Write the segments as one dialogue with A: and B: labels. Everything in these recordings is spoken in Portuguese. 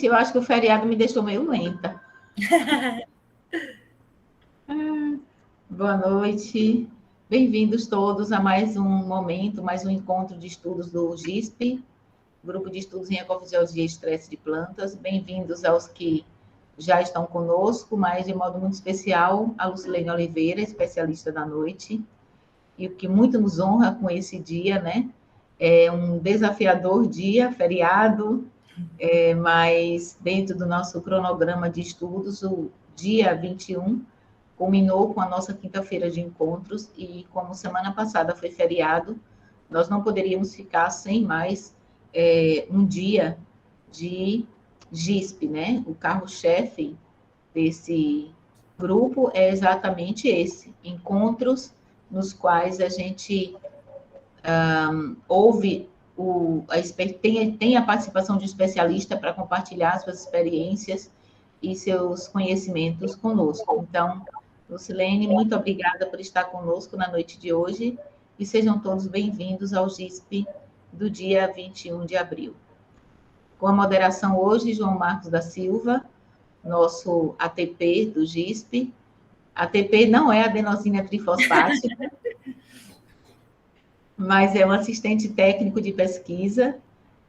A: Eu acho que o feriado me deixou meio lenta. Boa noite. Bem-vindos todos a mais um momento, mais um encontro de estudos do GISP, Grupo de Estudos em Ecofisiologia e Estresse de Plantas. Bem-vindos aos que já estão conosco, mas de modo muito especial a Lucilene Oliveira, especialista da noite, e o que muito nos honra com esse dia, né? É um desafiador dia, feriado, mas dentro do nosso cronograma de estudos, o dia 21 culminou com a nossa quinta-feira de encontros e, como semana passada foi feriado, nós não poderíamos ficar sem mais um dia de GISP, né? O carro-chefe desse grupo é exatamente esse, encontros nos quais a gente ouve tem a participação de especialista para compartilhar suas experiências e seus conhecimentos conosco. Então, Lucilene, muito obrigada por estar conosco na noite de hoje e sejam todos bem-vindos ao GISP do dia 21 de abril. Com a moderação hoje, João Marcos da Silva, nosso ATP do GISP. ATP não é adenosina trifosfática, mas é um assistente técnico de pesquisa,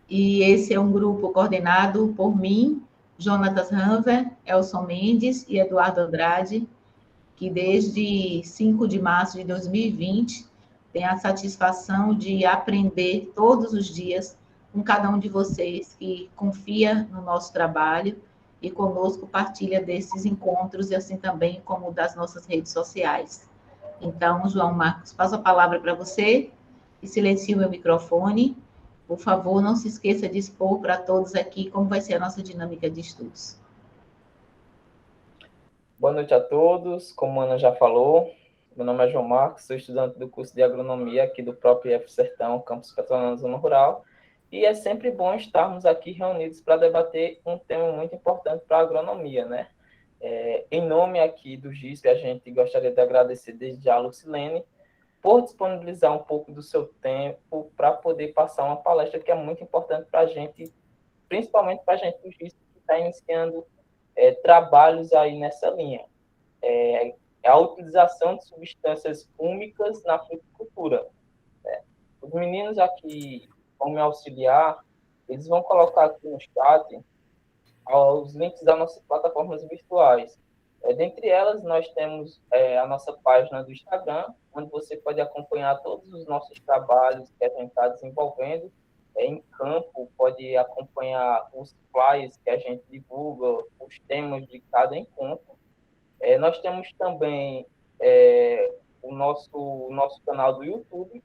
A: e esse é um grupo coordenado por mim, Jonatas Hanver, Elson Mendes e Eduardo Andrade, que desde 5 de março de 2020 tem a satisfação de aprender todos os dias com cada um de vocês que confia no nosso trabalho e conosco partilha desses encontros e assim também como das nossas redes sociais. Então, João Marcos, passo a palavra para você e silencie o meu microfone. Por favor, não se esqueça de expor para todos aqui como vai ser a nossa dinâmica de estudos.
B: Boa noite a todos. Como a Ana já falou, meu nome é João Marcos, sou estudante do curso de Agronomia aqui do próprio IF Sertão, campus Catalana, Zona Rural, e é sempre bom estarmos aqui reunidos para debater um tema muito importante para a agronomia, né? Em nome aqui do GISP, a gente gostaria de agradecer desde já a Lucilene por disponibilizar um pouco do seu tempo para poder passar uma palestra que é muito importante para a gente, principalmente para a gente do GISP que está iniciando trabalhos aí nessa linha. A utilização de substâncias úmicas na fruticultura. Né? Os meninos aqui vão me auxiliar, eles vão colocar aqui no chat os links das nossas plataformas virtuais. Dentre elas, nós temos a nossa página do Instagram, onde você pode acompanhar todos os nossos trabalhos que a gente está desenvolvendo em campo, pode acompanhar os flyers que a gente divulga, os temas de cada encontro. Nós temos também o nosso canal do YouTube,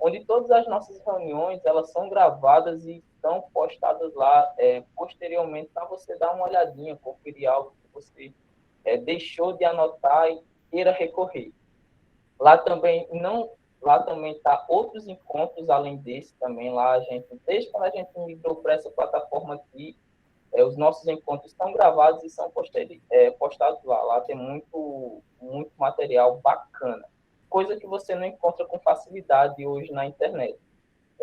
B: onde todas as nossas reuniões elas são gravadas e estão postadas lá posteriormente para você dar uma olhadinha, conferir algo que você deixou de anotar e queira recorrer. Lá também está outros encontros além desse também. Lá a gente, desde quando a gente migrou para essa plataforma aqui, os nossos encontros estão gravados e são postados lá. Lá tem muito material bacana, coisa que você não encontra com facilidade hoje na internet.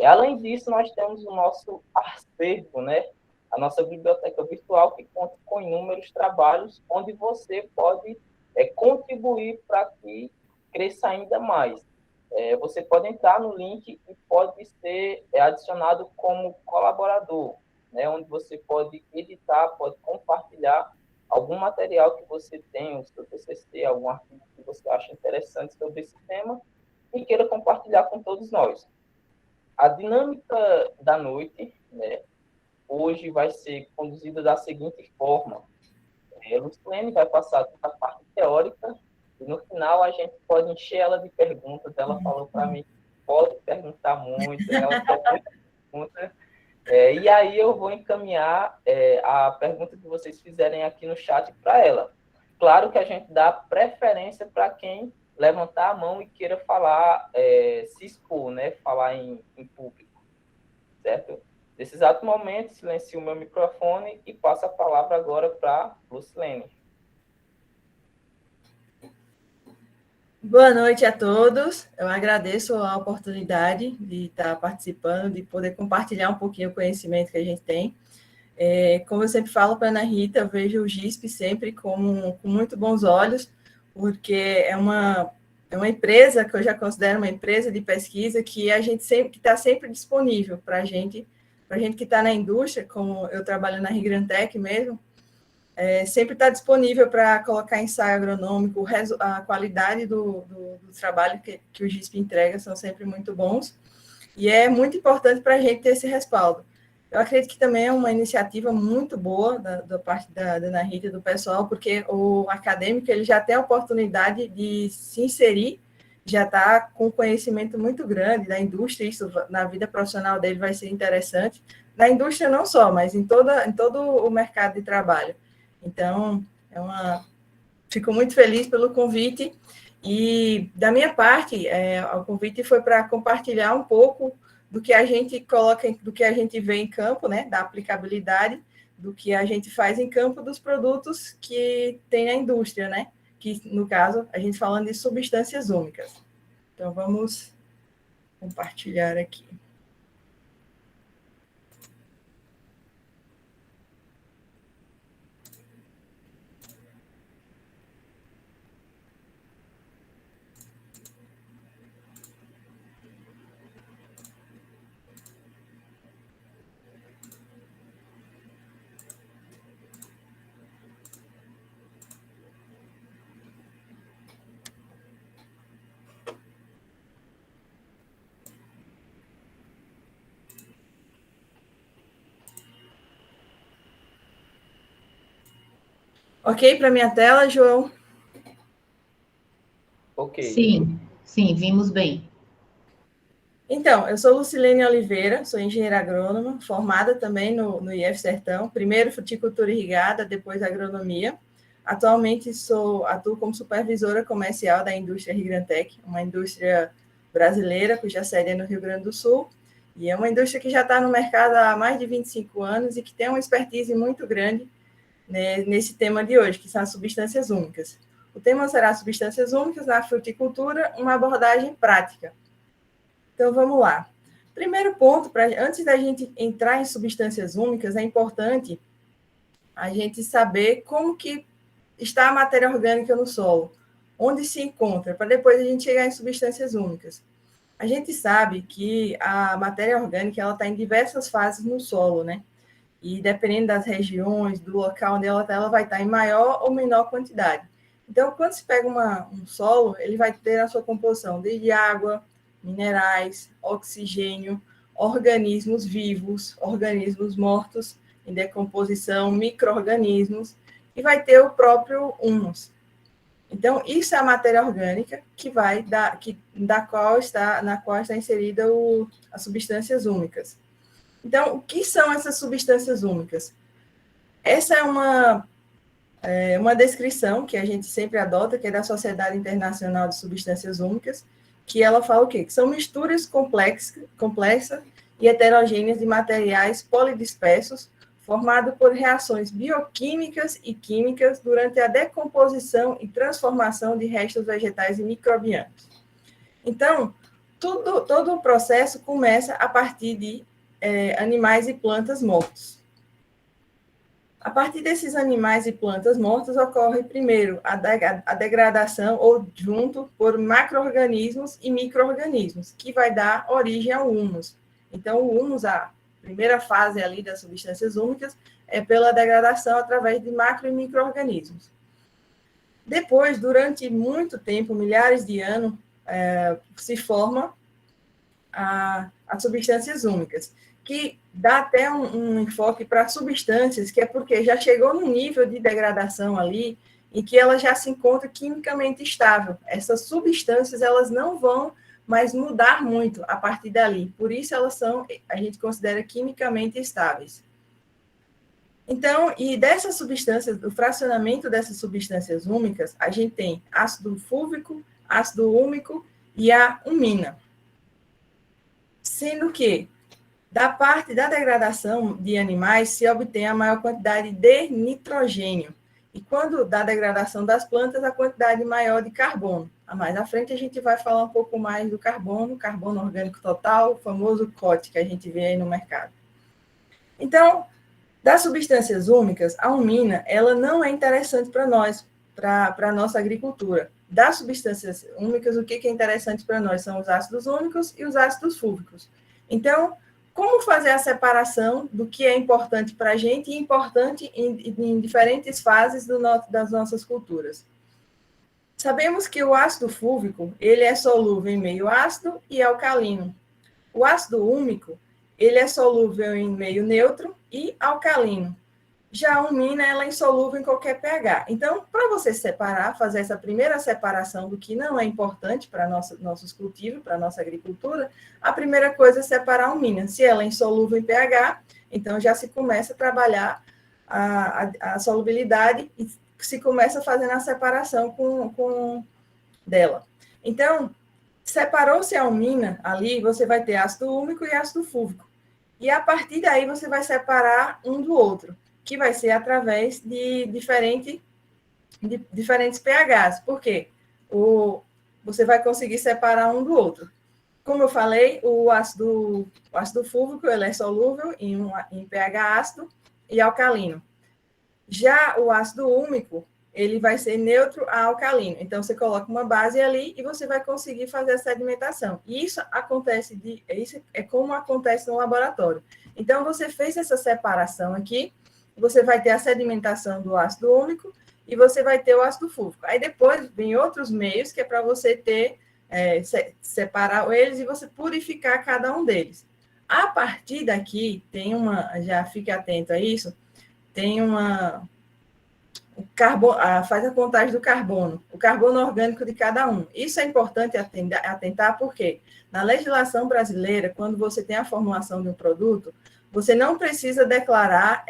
B: Além disso, nós temos o nosso acervo, né? A nossa biblioteca virtual, que conta com inúmeros trabalhos, onde você pode contribuir para que cresça ainda mais. Você pode entrar no link e pode ser adicionado como colaborador, né? Onde você pode editar, pode compartilhar algum material que você tem, o seu TCC, algum artigo que você acha interessante sobre esse tema e queira compartilhar com todos nós. A dinâmica da noite, né, hoje vai ser conduzida da seguinte forma. A Lucilene vai passar toda a parte teórica e no final a gente pode encher ela de perguntas. Ela falou para mim que pode perguntar muito, ela quer muita pergunta. E aí eu vou encaminhar a pergunta que vocês fizerem aqui no chat para ela. Claro que a gente dá preferência para quem levantar a mão e queira falar, se expor, né? Falar em público, certo? Nesse exato momento, silencio o meu microfone e passo a palavra agora para Lucilene.
C: Boa noite a todos. Eu agradeço a oportunidade de estar participando, de poder compartilhar um pouquinho o conhecimento que a gente tem. Como eu sempre falo para a Ana Rita, eu vejo o GISP sempre com muito bons olhos, porque é uma empresa que eu já considero uma empresa de pesquisa que a gente sempre está sempre disponível para a gente que está na indústria, como eu trabalho na Rigrantec mesmo, sempre está disponível para colocar ensaio agronômico, a qualidade do trabalho que o GISP entrega são sempre muito bons, e é muito importante para a gente ter esse respaldo. Eu acredito que também é uma iniciativa muito boa da parte da Ana Rita e do pessoal, porque o acadêmico ele já tem a oportunidade de se inserir, já está com conhecimento muito grande da indústria, isso na vida profissional dele vai ser interessante, na indústria não só, mas em todo o mercado de trabalho. Então, fico muito feliz pelo convite, e da minha parte, o convite foi para compartilhar um pouco do que a gente coloca, do que a gente vê em campo, né, da aplicabilidade, do que a gente faz em campo dos produtos que tem na indústria, né, que no caso, a gente falando de substâncias úmicas. Então, vamos compartilhar aqui. Ok para minha tela, João?
B: Ok.
A: Sim, vimos bem.
C: Então, eu sou Lucilene Oliveira, sou engenheira agrônoma, formada também no IF Sertão, primeiro fruticultura irrigada, depois agronomia. Atualmente atuo como supervisora comercial da indústria Rigrantec, uma indústria brasileira cuja sede é no Rio Grande do Sul, e é uma indústria que já está no mercado há mais de 25 anos e que tem uma expertise muito grande, né, nesse tema de hoje, que são as substâncias úmicas. O tema será substâncias úmicas na fruticultura, uma abordagem prática. Então, vamos lá. Primeiro ponto, antes da gente entrar em substâncias úmicas, é importante a gente saber como que está a matéria orgânica no solo, onde se encontra, para depois a gente chegar em substâncias úmicas. A gente sabe que a matéria orgânica ela está em diversas fases no solo, né? E dependendo das regiões, do local onde ela está, ela vai estar em maior ou menor quantidade. Então, quando se pega um solo, ele vai ter a sua composição desde água, minerais, oxigênio, organismos vivos, organismos mortos em decomposição, micro-organismos, e vai ter o próprio humus. Então, isso é a matéria orgânica que na qual está inserida as substâncias úmicas. Então, o que são essas substâncias úmicas? Essa é uma descrição que a gente sempre adota, que é da Sociedade Internacional de Substâncias Úmicas, que ela fala o quê? Que são misturas complexas e heterogêneas de materiais polidispersos formados por reações bioquímicas e químicas durante a decomposição e transformação de restos vegetais e microbianos. Então, todo o processo começa a partir de animais e plantas mortos. A partir desses animais e plantas mortas, ocorre primeiro a degradação ou junto por macro-organismos e micro-organismos, que vai dar origem ao humus. Então, o humus, a primeira fase ali das substâncias úmicas, é pela degradação através de macro e micro-organismos. Depois, durante muito tempo, milhares de anos, se forma as substâncias úmicas, que dá até um enfoque para substâncias, que é porque já chegou num nível de degradação ali, em que ela já se encontra quimicamente estável. Essas substâncias, elas não vão mais mudar muito a partir dali. Por isso, a gente considera quimicamente estáveis. Então, e dessas substâncias, o fracionamento dessas substâncias úmicas, a gente tem ácido fúlvico, ácido úmico e a umina. Sendo que, da parte da degradação de animais, se obtém a maior quantidade de nitrogênio. E quando da degradação das plantas, a quantidade maior de carbono. Mais à frente, a gente vai falar um pouco mais do carbono orgânico total, o famoso COT, que a gente vê aí no mercado. Então, Das substâncias úmicas, a umina, ela não é interessante para nós, para a nossa agricultura. Das substâncias úmicas, o que é interessante para nós são os ácidos úmicos e os ácidos fúlvicos. Então, como fazer a separação do que é importante para a gente e importante em diferentes fases das nossas culturas? Sabemos que o ácido fúlvico, ele é solúvel em meio ácido e alcalino. O ácido úmico, ele é solúvel em meio neutro e alcalino. Já a umina, ela é insolúvel em qualquer pH. Então, para você separar, fazer essa primeira separação do que não é importante para nossos cultivos, para a nossa agricultura, a primeira coisa é separar a umina. Se ela é insolúvel em pH, então já se começa a trabalhar a solubilidade e se começa fazendo a separação dela. Então, separou-se a umina ali, você vai ter ácido úmico e ácido fúlvico. E a partir daí você vai separar um do outro, que vai ser através de diferentes pHs. Por quê? Você vai conseguir separar um do outro. Como eu falei, o ácido fúlvico ele é solúvel em pH ácido e alcalino. Já o ácido úmico, ele vai ser neutro a alcalino. Então, você coloca uma base ali e você vai conseguir fazer a sedimentação. E isso é como acontece no laboratório. Então, você fez essa separação aqui, você vai ter a sedimentação do ácido úmico e você vai ter o ácido fúlvico. Aí depois vem outros meios que é para você ter, separar eles e você purificar cada um deles. A partir daqui, já fique atento a isso, tem faz a contagem do carbono, o carbono orgânico de cada um. Isso é importante atentar porque na legislação brasileira, quando você tem a formulação de um produto, você não precisa declarar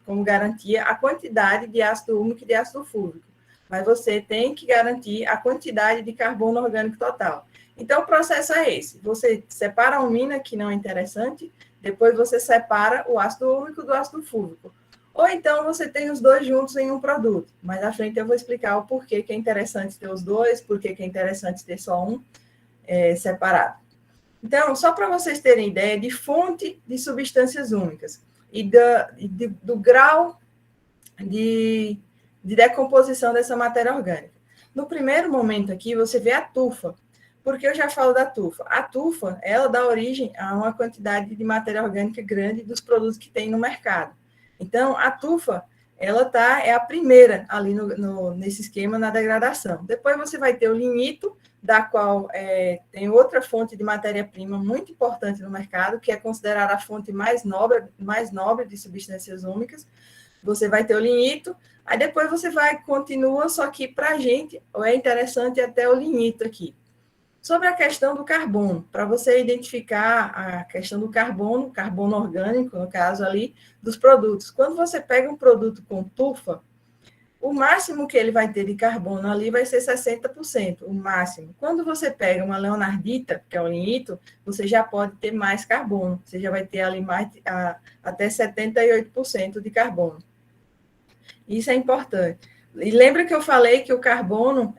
C: como garantia a quantidade de ácido úmico e de ácido fúlvico, mas você tem que garantir a quantidade de carbono orgânico total. Então, o processo é esse. Você separa a umina, que não é interessante, depois você separa o ácido úmico do ácido fúlvico. Ou então você tem os dois juntos em um produto. Mais à frente eu vou explicar o porquê que é interessante ter os dois, porquê que é interessante ter só um separado. Então, só para vocês terem ideia de fonte de substâncias úmicas e do grau de decomposição dessa matéria orgânica. No primeiro momento aqui, você vê a tufa. Por que eu já falo da tufa? A tufa, ela dá origem a uma quantidade de matéria orgânica grande dos produtos que tem no mercado. Então, a tufa, ela é a primeira ali nesse esquema na degradação. Depois você vai ter o lignito, da qual tem outra fonte de matéria-prima muito importante no mercado, que é considerada a fonte mais nobre de substâncias úmicas. Você vai ter o lignito, aí depois você continua, só que para a gente é interessante até o lignito aqui. Sobre a questão do carbono, para você identificar a questão do carbono orgânico, no caso ali, dos produtos. Quando você pega um produto com tufa, o máximo que ele vai ter de carbono ali vai ser 60%, o máximo. Quando você pega uma leonardita, que é o lignito, você já pode ter mais carbono, você já vai ter ali até 78% de carbono. Isso é importante. E lembra que eu falei que o carbono,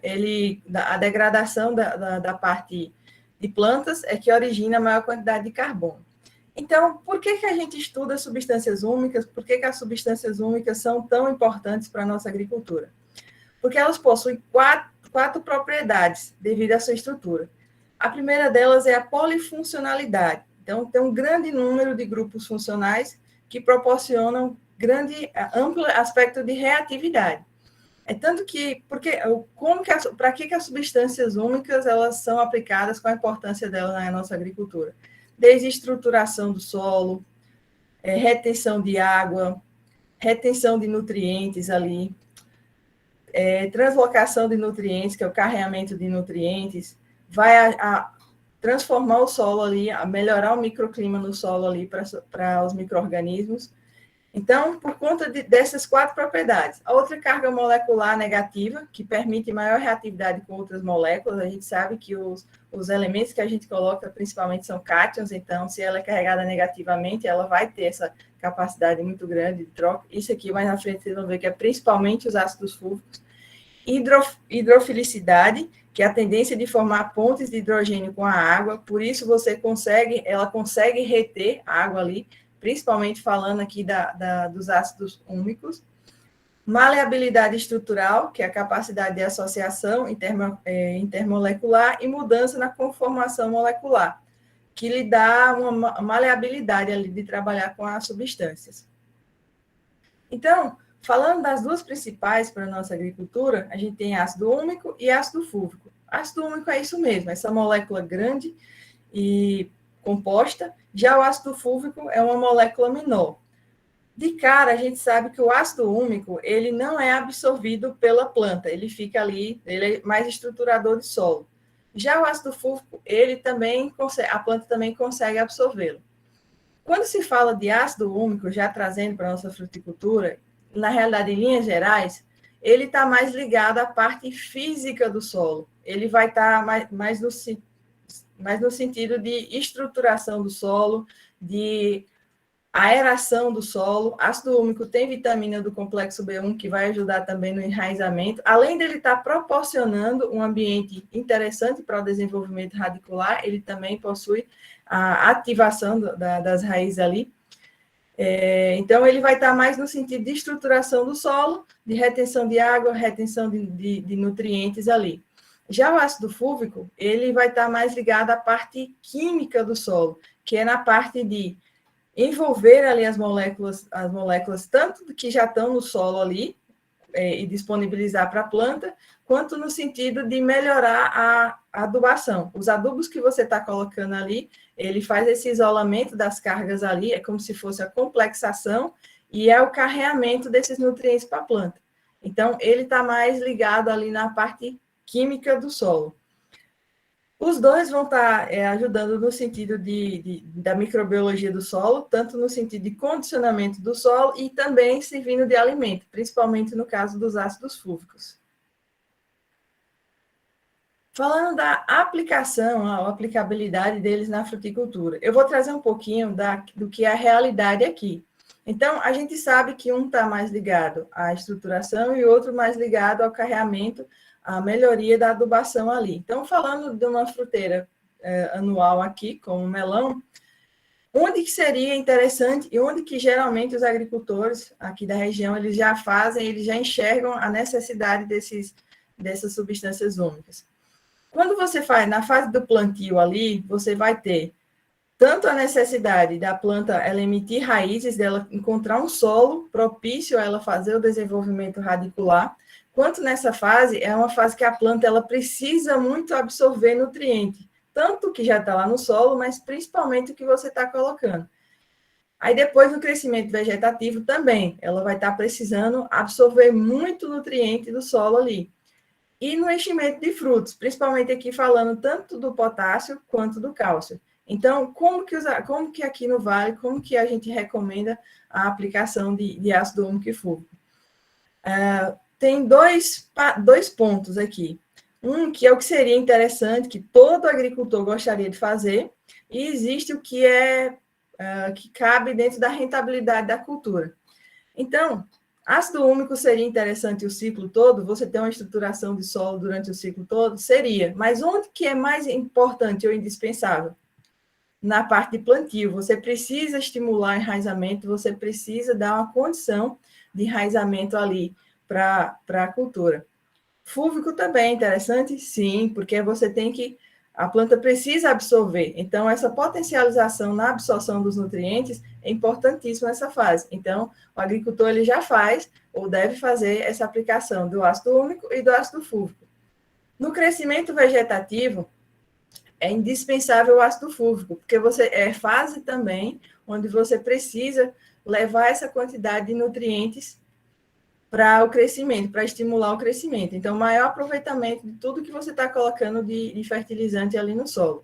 C: a degradação da parte de plantas é que origina a maior quantidade de carbono. Então, por que a gente estuda substâncias úmicas? Por que as substâncias úmicas são tão importantes para a nossa agricultura? Porque elas possuem quatro propriedades devido à sua estrutura. A primeira delas é a polifuncionalidade. Então, tem um grande número de grupos funcionais que proporcionam amplo aspecto de reatividade. É tanto que, para que as substâncias úmicas elas são aplicadas, qual a importância delas na nossa agricultura? Desde estruturação do solo, retenção de água, retenção de nutrientes ali, translocação de nutrientes, que é o carreamento de nutrientes, vai transformar o solo ali, a melhorar o microclima no solo ali para os micro-organismos. Então, por conta dessas quatro propriedades. A outra carga molecular negativa, que permite maior reatividade com outras moléculas. A gente sabe que os elementos que a gente coloca, principalmente, são cátions. Então, se ela é carregada negativamente, ela vai ter essa capacidade muito grande de troca. Isso aqui, mais na frente, vocês vão ver que é principalmente os ácidos fúlvicos. Hidrofilicidade, que é a tendência de formar pontes de hidrogênio com a água. Por isso, ela consegue reter a água ali, principalmente falando aqui dos ácidos úmicos. Maleabilidade estrutural, que é a capacidade de associação intermolecular, e mudança na conformação molecular, que lhe dá uma maleabilidade ali de trabalhar com as substâncias. Então, falando das duas principais para a nossa agricultura, a gente tem ácido úmico e ácido fúlvico. Ácido úmico é isso mesmo, essa molécula grande e composta. Já o ácido fúlvico é uma molécula menor. De cara, a gente sabe que o ácido úmico, ele não é absorvido pela planta, ele fica ali, ele é mais estruturador de solo. Já o ácido fúlvico, a planta também consegue absorvê-lo. Quando se fala de ácido úmico, já trazendo para a nossa fruticultura, na realidade, em linhas gerais, ele está mais ligado à parte física do solo. Ele vai estar mais no sentido de estruturação do solo, de aeração do solo. Ácido úmico tem vitamina do complexo B1, que vai ajudar também no enraizamento. Além dele estar proporcionando um ambiente interessante para o desenvolvimento radicular, ele também possui a ativação das raízes ali. Então, ele vai estar mais no sentido de estruturação do solo, de retenção de água, retenção de nutrientes ali. Já o ácido fúlvico, ele vai estar mais ligado à parte química do solo, que é na parte de envolver ali as moléculas tanto que já estão no solo ali, e disponibilizar para a planta, quanto no sentido de melhorar a adubação. Os adubos que você está colocando ali, ele faz esse isolamento das cargas ali, é como se fosse a complexação e é o carreamento desses nutrientes para a planta. Então, ele está mais ligado ali na parte química do solo. Os dois vão estar ajudando no sentido da microbiologia do solo, tanto no sentido de condicionamento do solo e também servindo de alimento, principalmente no caso dos ácidos fúlvicos. Falando da aplicação, a aplicabilidade deles na fruticultura, eu vou trazer um pouquinho do que é a realidade aqui. Então, a gente sabe que um está mais ligado à estruturação e o outro mais ligado ao carreamento, a melhoria da adubação ali. Então, falando de uma fruteira anual aqui, como o melão, onde que seria interessante e onde que geralmente os agricultores aqui da região, eles já enxergam a necessidade dessas substâncias úmicas. Quando você faz, na fase do plantio ali, você vai ter tanto a necessidade da planta ela emitir raízes, dela encontrar um solo propício a ela fazer o desenvolvimento radicular, quanto nessa fase, é uma fase que a planta ela precisa muito absorver nutriente, tanto que já está lá no solo, mas principalmente o que você está colocando. Aí depois, no crescimento vegetativo também, ela vai estar precisando absorver muito nutriente do solo ali. E no enchimento de frutos, principalmente aqui falando tanto do potássio quanto do cálcio. Então, como que aqui no Vale, como que a gente recomenda a aplicação de ácido úmico e fúlvico? Tem dois pontos aqui. Um, que é o que seria interessante, que todo agricultor gostaria de fazer, e existe o que que cabe dentro da rentabilidade da cultura. Então, ácido úmico seria interessante o ciclo todo, você ter uma estruturação de solo durante o ciclo todo? Seria, mas onde que é mais importante ou indispensável? Na parte de plantio, você precisa estimular o enraizamento, você precisa dar uma condição de enraizamento ali para a cultura. Fúlvico também é interessante? Sim, porque a planta precisa absorver. Então, essa potencialização na absorção dos nutrientes é importantíssima nessa fase. Então, o agricultor ele já faz ou deve fazer essa aplicação do ácido úmico e do ácido fúlvico. No crescimento vegetativo, é indispensável o ácido fúlvico, porque é fase também onde você precisa levar essa quantidade de nutrientes para o crescimento, para estimular o crescimento. Então, maior aproveitamento de tudo que você está colocando de fertilizante ali no solo.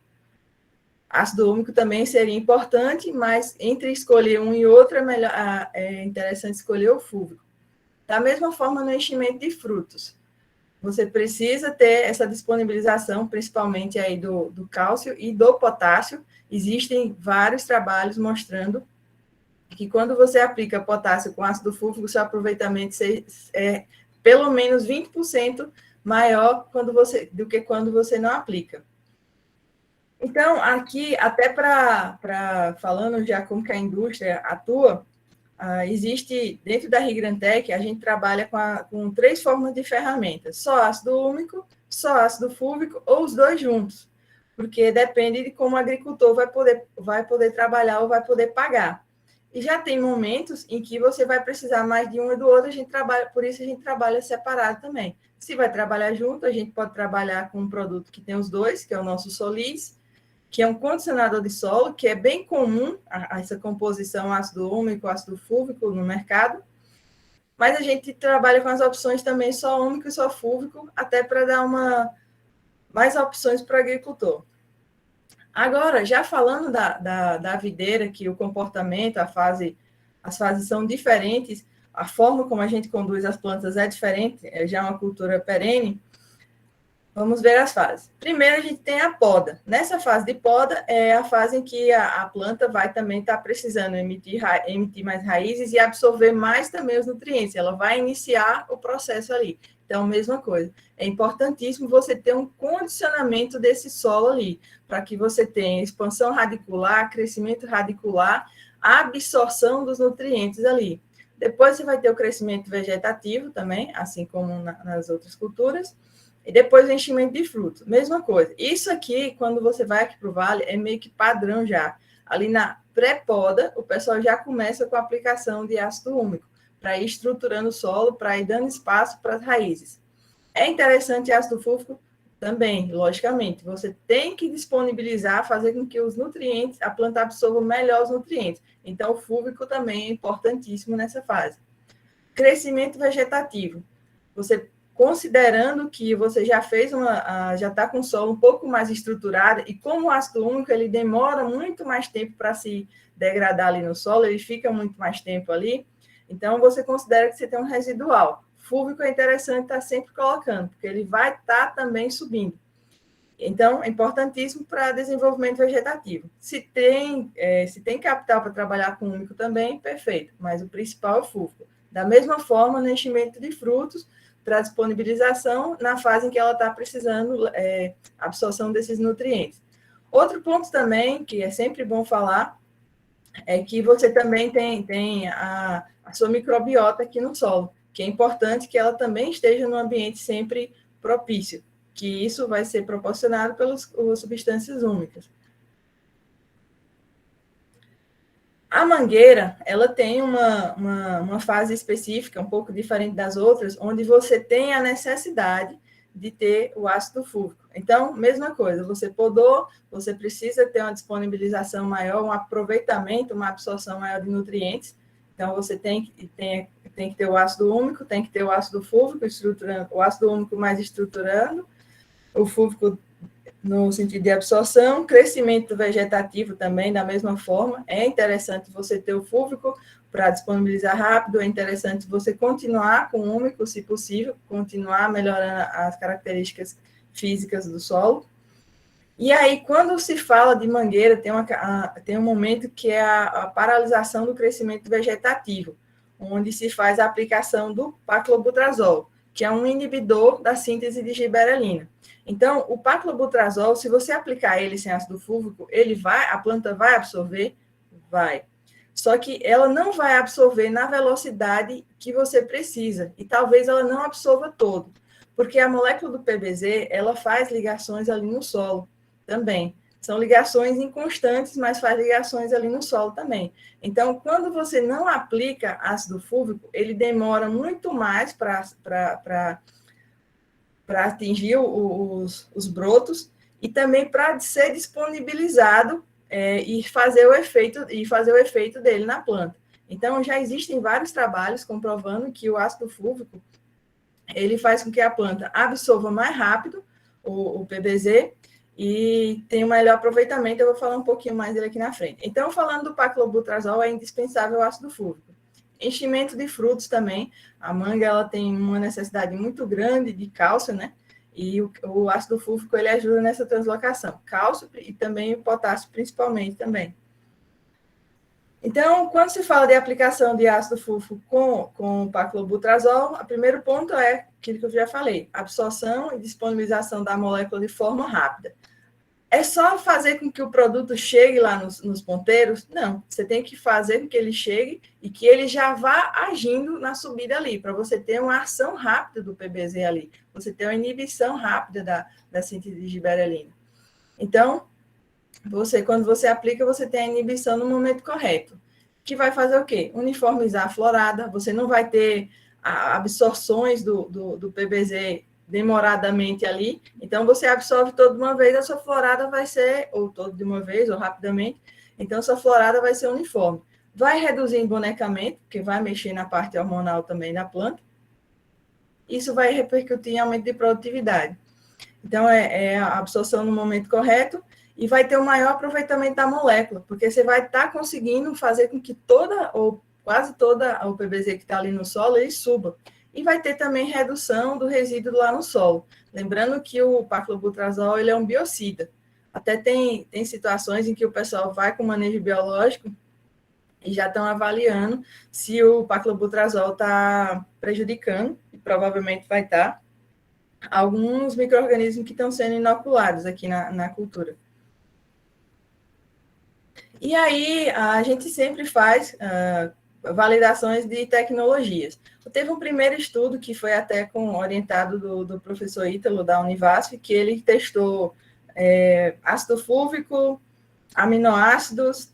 C: Ácido úmico também seria importante, mas entre escolher um e outro, é interessante escolher o fúlvico. Da mesma forma, no enchimento de frutos. Você precisa ter essa disponibilização, principalmente aí do cálcio e do potássio. Existem vários trabalhos mostrando que quando você aplica potássio com ácido fúlvico, seu aproveitamento é pelo menos 20% maior do que quando você não aplica. Então, aqui, até falando já como que a indústria atua, existe, dentro da Rigrantec, a gente trabalha com 3 formas de ferramentas, só ácido úmico, só ácido fúlvico ou os dois juntos, porque depende de como o agricultor vai poder trabalhar ou vai poder pagar. E já tem momentos em que você vai precisar mais de um e do outro, por isso a gente trabalha separado também. Se vai trabalhar junto, a gente pode trabalhar com um produto que tem os dois, que é o nosso Solis, que é um condicionador de solo, que é bem comum, essa composição ácido úmico, ácido fúlvico no mercado, mas a gente trabalha com as opções também só úmico e só fúlvico, até para dar mais opções para o agricultor. Agora, já falando da videira, que o comportamento, as fases são diferentes, a forma como a gente conduz as plantas é diferente, é já uma cultura perene. Vamos ver as fases. Primeiro, a gente tem a poda. Nessa fase de poda, é a fase em que a planta vai também estar precisando emitir mais raízes e absorver mais também os nutrientes. Ela vai iniciar o processo ali. Então, mesma coisa. É importantíssimo você ter um condicionamento desse solo ali, para que você tenha expansão radicular, crescimento radicular, absorção dos nutrientes ali. Depois, você vai ter o crescimento vegetativo também, assim como nas outras culturas. E depois o enchimento de frutos, mesma coisa. Isso aqui, quando você vai aqui para o vale, é meio que padrão já. Ali na pré-poda, o pessoal já começa com a aplicação de ácido úmico, para ir estruturando o solo, para ir dando espaço para as raízes. É interessante ácido fúlvico também, logicamente. Você tem que disponibilizar, fazer com que os nutrientes, a planta absorva melhor os nutrientes. Então, o fúlvico também é importantíssimo nessa fase. Crescimento vegetativo. Você considerando que você já já está com o solo um pouco mais estruturado, e como o ácido úmico, ele demora muito mais tempo para se degradar ali no solo, ele fica muito mais tempo ali, então você considera que você tem um residual. Fúlvico é interessante estar sempre colocando, porque ele vai estar também subindo. Então, é importantíssimo para desenvolvimento vegetativo. Se tem capital para trabalhar com úmico também, perfeito, mas o principal é o fúlvico. Da mesma forma, no enchimento de frutos, para disponibilização na fase em que ela está precisando absorção desses nutrientes. Outro ponto também, que é sempre bom falar, é que você também tem a sua microbiota aqui no solo, que é importante que ela também esteja no ambiente sempre propício, que isso vai ser proporcionado pelas substâncias úmicas. A mangueira, ela tem uma fase específica, um pouco diferente das outras, onde você tem a necessidade de ter o ácido fúlvico. Então, mesma coisa, você podou, você precisa ter uma disponibilização maior, um aproveitamento, uma absorção maior de nutrientes. Então, você tem que ter o ácido úmico, tem que ter o ácido fúlvico, estruturando, o ácido úmico mais estruturando, o fúlvico no sentido de absorção, crescimento vegetativo também, da mesma forma. É interessante você ter o fúlvico para disponibilizar rápido, é interessante você continuar com o úmico, se possível, continuar melhorando as características físicas do solo. E aí, quando se fala de mangueira, tem um momento que é a paralisação do crescimento vegetativo, onde se faz a aplicação do paclobutrazol, que é um inibidor da síntese de giberelina. Então, o paclobutrazol, se você aplicar ele sem ácido fúlvico, a planta vai absorver? Vai. Só que ela não vai absorver na velocidade que você precisa, e talvez ela não absorva todo, porque a molécula do PBZ, ela faz ligações ali no solo também. São ligações inconstantes, mas faz ligações ali no solo também. Então, quando você não aplica ácido fúlvico, ele demora muito mais para atingir os brotos e também para ser disponibilizado e fazer o efeito dele na planta. Então, já existem vários trabalhos comprovando que o ácido fúlvico ele faz com que a planta absorva mais rápido o PBZ e tem um melhor aproveitamento. Eu vou falar um pouquinho mais dele aqui na frente. Então, falando do paclobutrazol, é indispensável o ácido fúlvico. Enchimento de frutos também. A manga ela tem uma necessidade muito grande de cálcio, né? E o ácido fúlvico ele ajuda nessa translocação. Cálcio e também o potássio, principalmente também. Então, quando se fala de aplicação de ácido fúlvico com o paclobutrazol, o primeiro ponto é aquilo que eu já falei, absorção e disponibilização da molécula de forma rápida. É só fazer com que o produto chegue lá nos ponteiros? Não, você tem que fazer com que ele chegue e que ele já vá agindo na subida ali, para você ter uma ação rápida do PBZ ali, você ter uma inibição rápida da síntese de gibberelina. Então, quando você aplica, você tem a inibição no momento correto, que vai fazer o quê? Uniformizar a florada, você não vai ter absorções do PBZ demoradamente ali, então você absorve toda uma vez, a sua florada vai ser, ou todo de uma vez, ou rapidamente, então sua florada vai ser uniforme. Vai reduzir embonecamento, porque vai mexer na parte hormonal também da planta, isso vai repercutir em aumento de produtividade. Então, é a absorção no momento correto e vai ter um maior aproveitamento da molécula, porque você vai estar conseguindo fazer com que toda, ou quase toda o PBZ que está ali no solo, ele suba. E vai ter também redução do resíduo lá no solo. Lembrando que o paclobutrazol, ele é um biocida. Até tem situações em que o pessoal vai com manejo biológico e já estão avaliando se o paclobutrazol está prejudicando, e provavelmente vai estar, alguns micro-organismos que estão sendo inoculados aqui na cultura. E aí, a gente sempre faz validações de tecnologias. Teve um primeiro estudo que foi até orientado do professor Ítalo, da Univasf, que ele testou ácido fúlvico, aminoácidos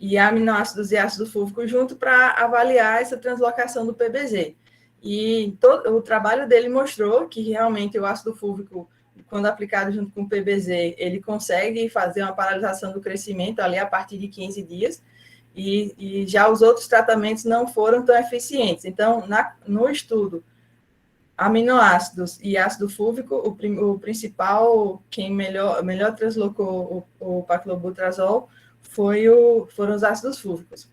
C: e ácido fúlvico junto para avaliar essa translocação do PBZ. E o trabalho dele mostrou que realmente o ácido fúlvico, quando aplicado junto com o PBZ, ele consegue fazer uma paralisação do crescimento ali a partir de 15 dias, e já os outros tratamentos não foram tão eficientes. Então, no estudo, aminoácidos e ácido fúlvico, o principal, quem melhor translocou o paclobutrazol foram os ácidos fúlvicos.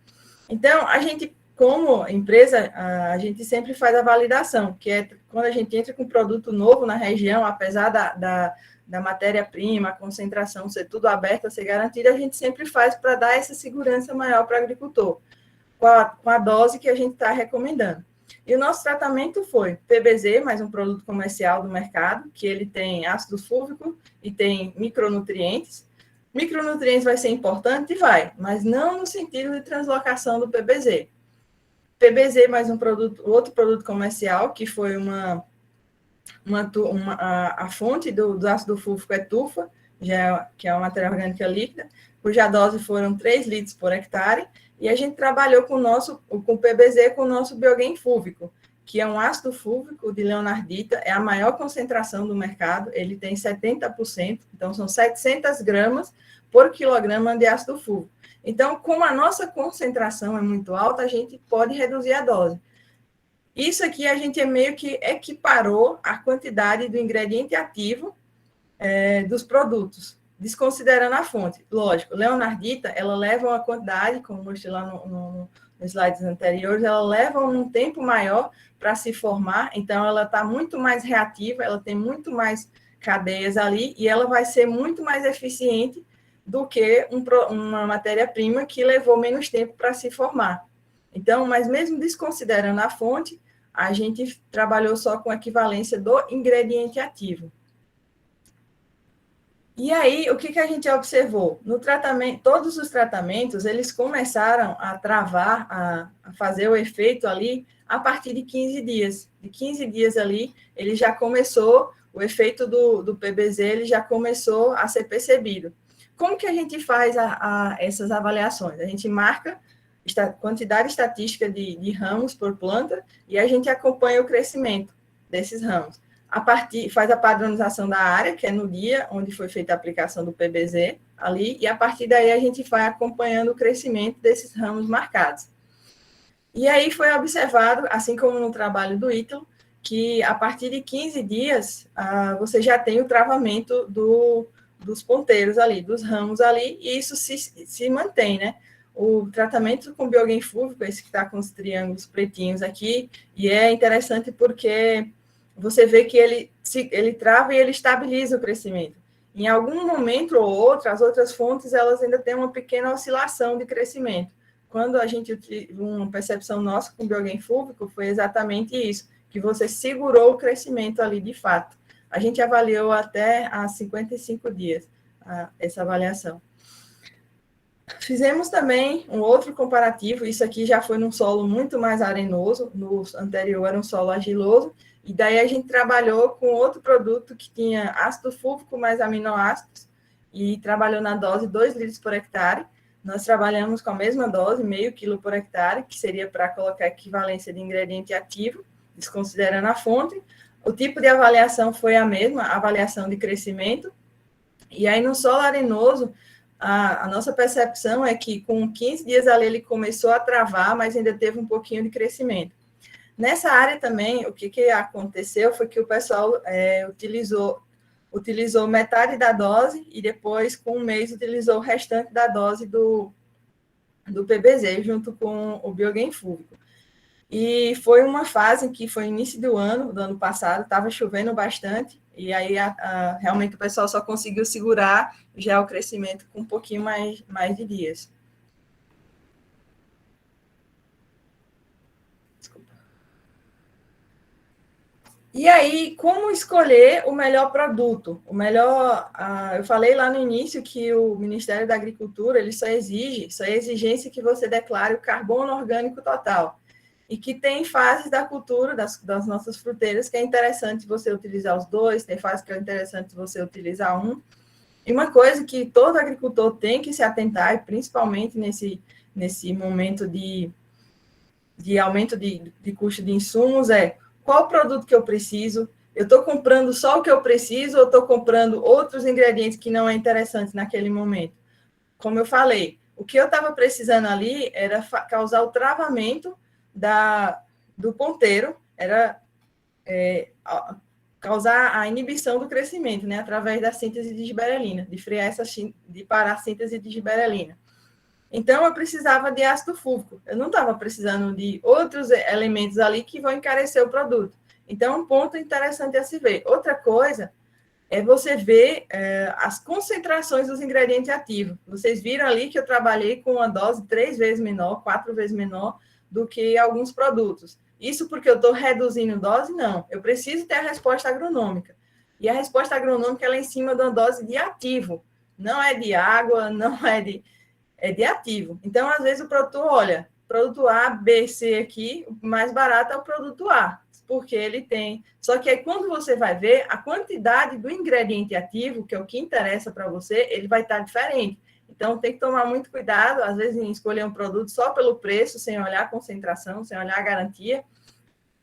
C: Então, a gente, como empresa, a gente sempre faz a validação, que é quando a gente entra com um produto novo na região, apesar da matéria-prima, a concentração ser tudo aberta, ser garantida, a gente sempre faz para dar essa segurança maior para o agricultor, com a dose que a gente está recomendando. E o nosso tratamento foi PBZ, mais um produto comercial do mercado, que ele tem ácido fúlvico e tem micronutrientes. Micronutrientes vai ser importante? Vai, mas não no sentido de translocação do PBZ. PBZ mais outro produto comercial, que foi a fonte do ácido fúlvico é tufa, que é uma matéria orgânica líquida, cuja dose foram 3 litros por hectare, e a gente trabalhou com o PBZ com o nosso biogen fúlvico, que é um ácido fúlvico de leonardita, é a maior concentração do mercado, ele tem 70%, então são 700 gramas por quilograma de ácido fúlvico. Então, como a nossa concentração é muito alta, a gente pode reduzir a dose. Isso aqui a gente meio que equiparou a quantidade do ingrediente ativo dos produtos, desconsiderando a fonte. Lógico, leonardita, ela leva uma quantidade, como mostrei lá nos slides anteriores, ela leva um tempo maior para se formar, então ela está muito mais reativa, ela tem muito mais cadeias ali, e ela vai ser muito mais eficiente do que uma matéria-prima que levou menos tempo para se formar. Então, mas mesmo desconsiderando a fonte, a gente trabalhou só com equivalência do ingrediente ativo. E aí, o que a gente observou? No tratamento, todos os tratamentos, eles começaram a travar, a fazer o efeito ali a partir de 15 dias. De 15 dias ali, ele já começou, o efeito do PBZ, ele já começou a ser percebido. Como que a gente faz essas avaliações? A gente marca quantidade estatística de ramos por planta e a gente acompanha o crescimento desses ramos. Faz a padronização da área, que é no dia onde foi feita a aplicação do PBZ ali, e a partir daí a gente vai acompanhando o crescimento desses ramos marcados. E aí foi observado, assim como no trabalho do Ítalo, que a partir de 15 dias você já tem o travamento dos ponteiros ali, dos ramos ali, e isso se mantém, né? O tratamento com biogen fúlvico, esse que está com os triângulos pretinhos aqui, e é interessante porque você vê que ele trava e ele estabiliza o crescimento. Em algum momento ou outro, as outras fontes, elas ainda têm uma pequena oscilação de crescimento. Quando a gente uma percepção nossa com biogen fúlvico, foi exatamente isso, que você segurou o crescimento ali de fato. A gente avaliou até 55 dias essa avaliação. Fizemos também um outro comparativo, isso aqui já foi num solo muito mais arenoso, no anterior era um solo argiloso, e daí a gente trabalhou com outro produto que tinha ácido fúlvico mais aminoácidos, e trabalhou na dose 2 litros por hectare. Nós trabalhamos com a mesma dose, meio quilo por hectare, que seria para colocar equivalência de ingrediente ativo, desconsiderando a fonte. O tipo de avaliação foi a mesma, avaliação de crescimento. E aí, no solo arenoso, a nossa percepção é que com 15 dias ali ele começou a travar, mas ainda teve um pouquinho de crescimento. Nessa área também, o que aconteceu foi que o pessoal utilizou metade da dose e depois, com um mês, utilizou o restante da dose do PBZ, junto com o Biogain fúlvico. E foi uma fase que foi início do ano passado, estava chovendo bastante, e aí realmente o pessoal só conseguiu segurar já o crescimento com um pouquinho mais de dias. E aí, como escolher o melhor produto? Eu falei lá no início que o Ministério da Agricultura ele só é exigência que você declare o carbono orgânico total. E que tem fases da cultura das nossas fruteiras que é interessante você utilizar os dois, tem fases que é interessante você utilizar um. E uma coisa que todo agricultor tem que se atentar, e principalmente nesse momento de aumento de custo de insumos, é qual produto que eu preciso? Eu estou comprando só o que eu preciso ou estou comprando outros ingredientes que não é interessante naquele momento? Como eu falei, o que eu estava precisando ali era causar o travamento do ponteiro, era causar a inibição do crescimento, né, através da síntese de gibberelina, de parar a síntese de gibberelina. Então, eu precisava de ácido fúlvico. Eu não estava precisando de outros elementos ali que vão encarecer o produto. Então, um ponto interessante a se ver. Outra coisa é você ver as concentrações dos ingredientes ativos. Vocês viram ali que eu trabalhei com uma dose 3 vezes menor, 4 vezes menor do que alguns produtos. Isso porque eu estou reduzindo dose? Não. Eu preciso ter a resposta agronômica. E a resposta agronômica ela é em cima de uma dose de ativo. Não é de água, não é de ativo. Então, às vezes, o produtor, olha, produto A, B, C aqui, o mais barato é o produto A, porque ele tem. Só que aí, quando você vai ver, a quantidade do ingrediente ativo, que é o que interessa para você, ele vai estar diferente. Então, tem que tomar muito cuidado, às vezes, em escolher um produto só pelo preço, sem olhar a concentração, sem olhar a garantia,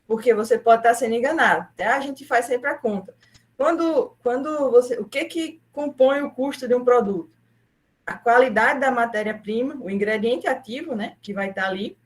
C: porque você pode estar sendo enganado. Até a gente faz sempre a conta. O que compõe o custo de um produto? A qualidade da matéria-prima, o ingrediente ativo, né, que vai estar ali,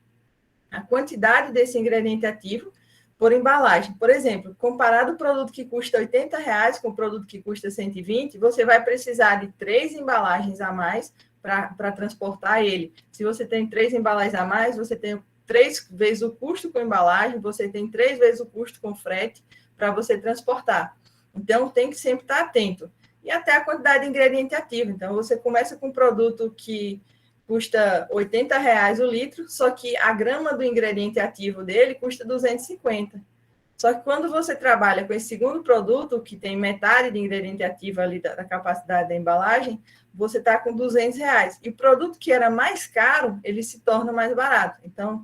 C: a quantidade desse ingrediente ativo por embalagem. Por exemplo, comparado o produto que custa R$80 com o produto que custa 120, você vai precisar de 3 embalagens a mais para transportar ele. Se você tem 3 embalagens a mais, você tem 3 vezes o custo com embalagem, você tem 3 vezes o custo com frete para você transportar. Então, tem que sempre estar atento. E até a quantidade de ingrediente ativo. Então, você começa com um produto que custa R$80 o litro, só que a grama do ingrediente ativo dele custa 250. Só que quando você trabalha com esse segundo produto, que tem metade de ingrediente ativo ali da capacidade da embalagem, você está com R$200. E o produto que era mais caro, ele se torna mais barato. Então,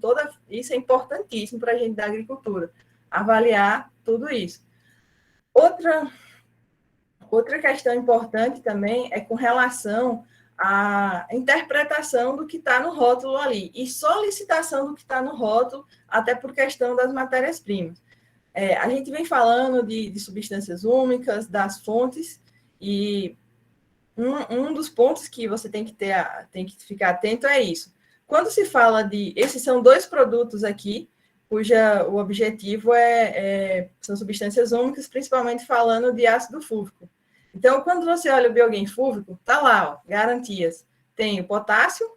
C: isso é importantíssimo para a gente da agricultura, avaliar tudo isso. Outra questão importante também é com relação à interpretação do que está no rótulo ali e solicitação do que está no rótulo, até por questão das matérias-primas. A gente vem falando de substâncias úmicas, das fontes, e um dos pontos que você tem que ficar atento é isso. Quando se fala esses são 2 produtos aqui, o objetivo são substâncias úmicas, principalmente falando de ácido fúlvico. Então, quando você olha o Biogain fúlvico, está lá, ó, garantias. Tem o potássio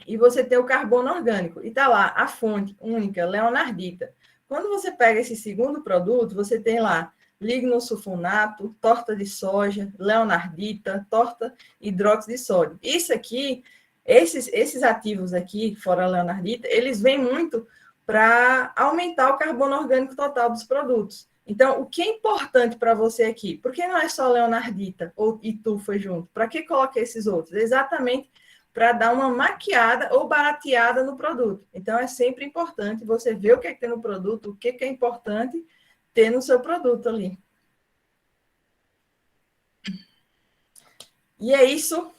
C: e você tem o carbono orgânico. E está lá a fonte única, leonardita. Quando você pega esse segundo produto, você tem lá lignosulfonato, torta de soja, leonardita, torta hidróxido de sódio. Isso aqui, esses ativos aqui, fora a leonardita, eles vêm muito para aumentar o carbono orgânico total dos produtos. Então, o que é importante para você aqui? Por que não é só leonardita ou Itu foi junto? Para que coloquei esses outros? Exatamente para dar uma maquiada ou barateada no produto. Então, é sempre importante você ver o que é que tem no produto, o que é importante ter no seu produto ali. E é isso.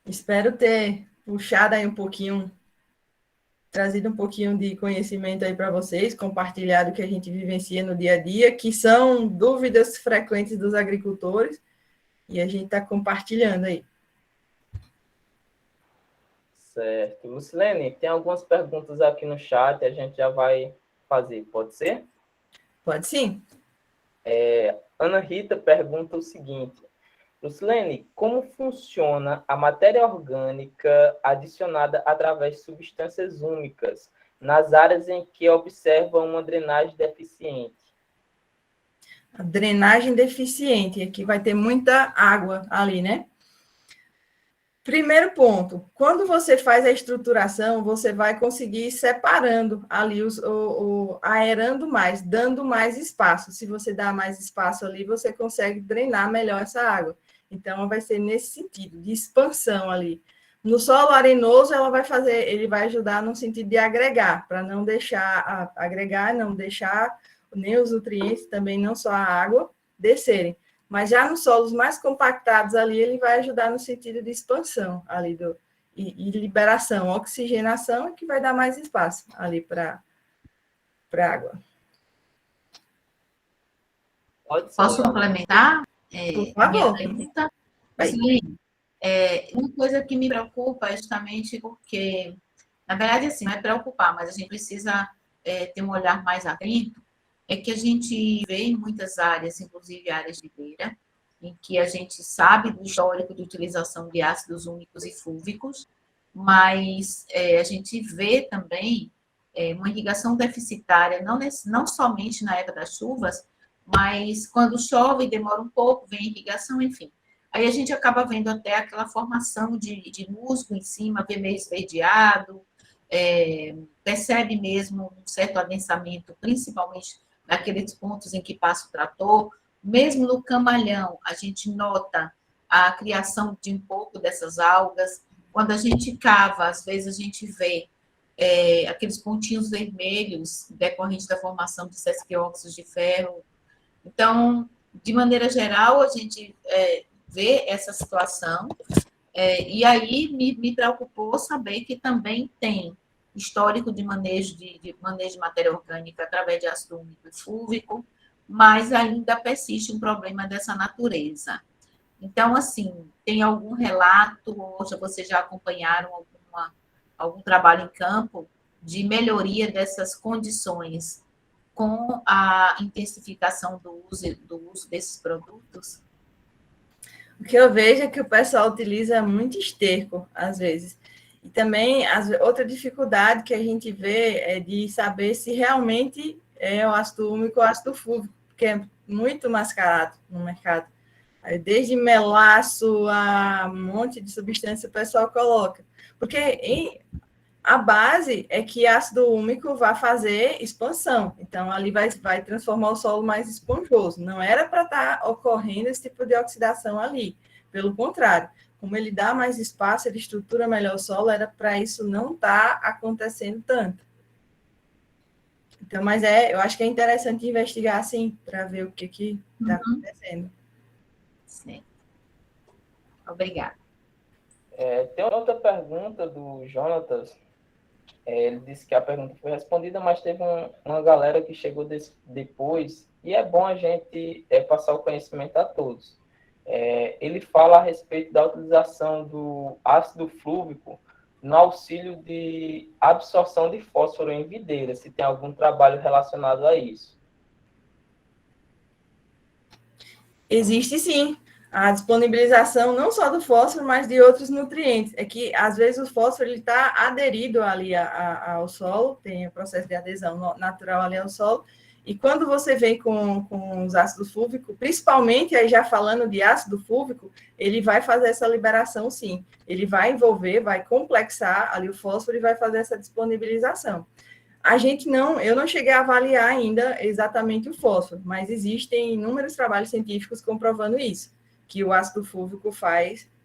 C: Espero ter puxado aí um pouquinho, trazido um pouquinho de conhecimento aí para vocês, compartilhado o que a gente vivencia no dia a dia, que são dúvidas frequentes dos agricultores, e a gente está compartilhando aí.
B: Certo. Lucilene, tem algumas perguntas aqui no chat, a gente já vai fazer, pode ser?
C: Pode sim.
B: Ana Rita pergunta o seguinte: Lucilene, como funciona a matéria orgânica adicionada através de substâncias úmicas nas áreas em que observa uma drenagem deficiente?
C: A drenagem deficiente, aqui vai ter muita água ali, né? Primeiro ponto, quando você faz a estruturação, você vai conseguir ir separando ali, aerando mais, dando mais espaço. Se você dá mais espaço ali, você consegue drenar melhor essa água. Então, vai ser nesse sentido, de expansão ali. No solo arenoso, ele vai ajudar no sentido de agregar, para não deixar, não deixar nem os nutrientes, também não só a água, descerem. Mas já nos solos mais compactados ali, ele vai ajudar no sentido de expansão ali e liberação, oxigenação, que vai dar mais espaço ali para a água.
A: Posso complementar?
C: Por favor.
A: Minha pergunta? Sim. Uma coisa que me preocupa é justamente porque, na verdade, assim, não é preocupar, mas a gente precisa ter um olhar mais atento, é que a gente vê em muitas áreas, inclusive áreas de beira, em que a gente sabe do histórico de utilização de ácidos úmicos e fúlvicos, mas a gente vê também uma irrigação deficitária, não somente na época das chuvas, mas quando chove, demora um pouco, vem irrigação, enfim. Aí a gente acaba vendo até aquela formação de musgo em cima, vermelho esverdeado, percebe mesmo um certo adensamento, principalmente naqueles pontos em que passa o trator. Mesmo no camalhão, a gente nota a criação de um pouco dessas algas. Quando a gente cava, às vezes a gente vê aqueles pontinhos vermelhos decorrentes da formação de sesquióxidos de ferro. Então, de maneira geral, a gente vê essa situação. E aí me preocupou saber que também tem histórico de manejo de matéria orgânica através de ácido úmico e fúlvico, mas ainda persiste um problema dessa natureza. Então, assim, tem algum relato, ou vocês já acompanharam algum trabalho em campo de melhoria dessas condições com a intensificação do uso desses produtos?
C: O que eu vejo é que o pessoal utiliza muito esterco, às vezes. E também, outra dificuldade que a gente vê é de saber se realmente é o ácido úmico ou ácido fúlvico, porque é muito mascarado no mercado. Desde melaço a um monte de substância o pessoal coloca. Porque a base é que ácido úmico vai fazer expansão. Então, ali vai transformar o solo mais esponjoso. Não era para estar ocorrendo esse tipo de oxidação ali. Pelo contrário, como ele dá mais espaço, ele estrutura melhor o solo, era para isso não estar acontecendo tanto. Então, mas eu acho que é interessante investigar, assim, para ver o que está acontecendo.
A: Sim. Obrigada.
B: Tem outra pergunta do Jonatas. Ele disse que a pergunta foi respondida, mas teve uma galera que chegou depois, e é bom a gente passar o conhecimento a todos. Ele fala a respeito da utilização do ácido flúvico no auxílio de absorção de fósforo em videira, se tem algum trabalho relacionado a isso.
C: Existe sim a disponibilização não só do fósforo, mas de outros nutrientes. É que, às vezes, o fósforo está aderido ali ao solo, tem o processo de adesão natural ali ao solo, e quando você vem com os ácidos fúlvicos, principalmente, aí já falando de ácido fúlvico, ele vai fazer essa liberação, sim. Ele vai envolver, vai complexar ali o fósforo e vai fazer essa disponibilização. Eu não cheguei a avaliar ainda exatamente o fósforo, mas existem inúmeros trabalhos científicos comprovando isso, que o ácido fúlvico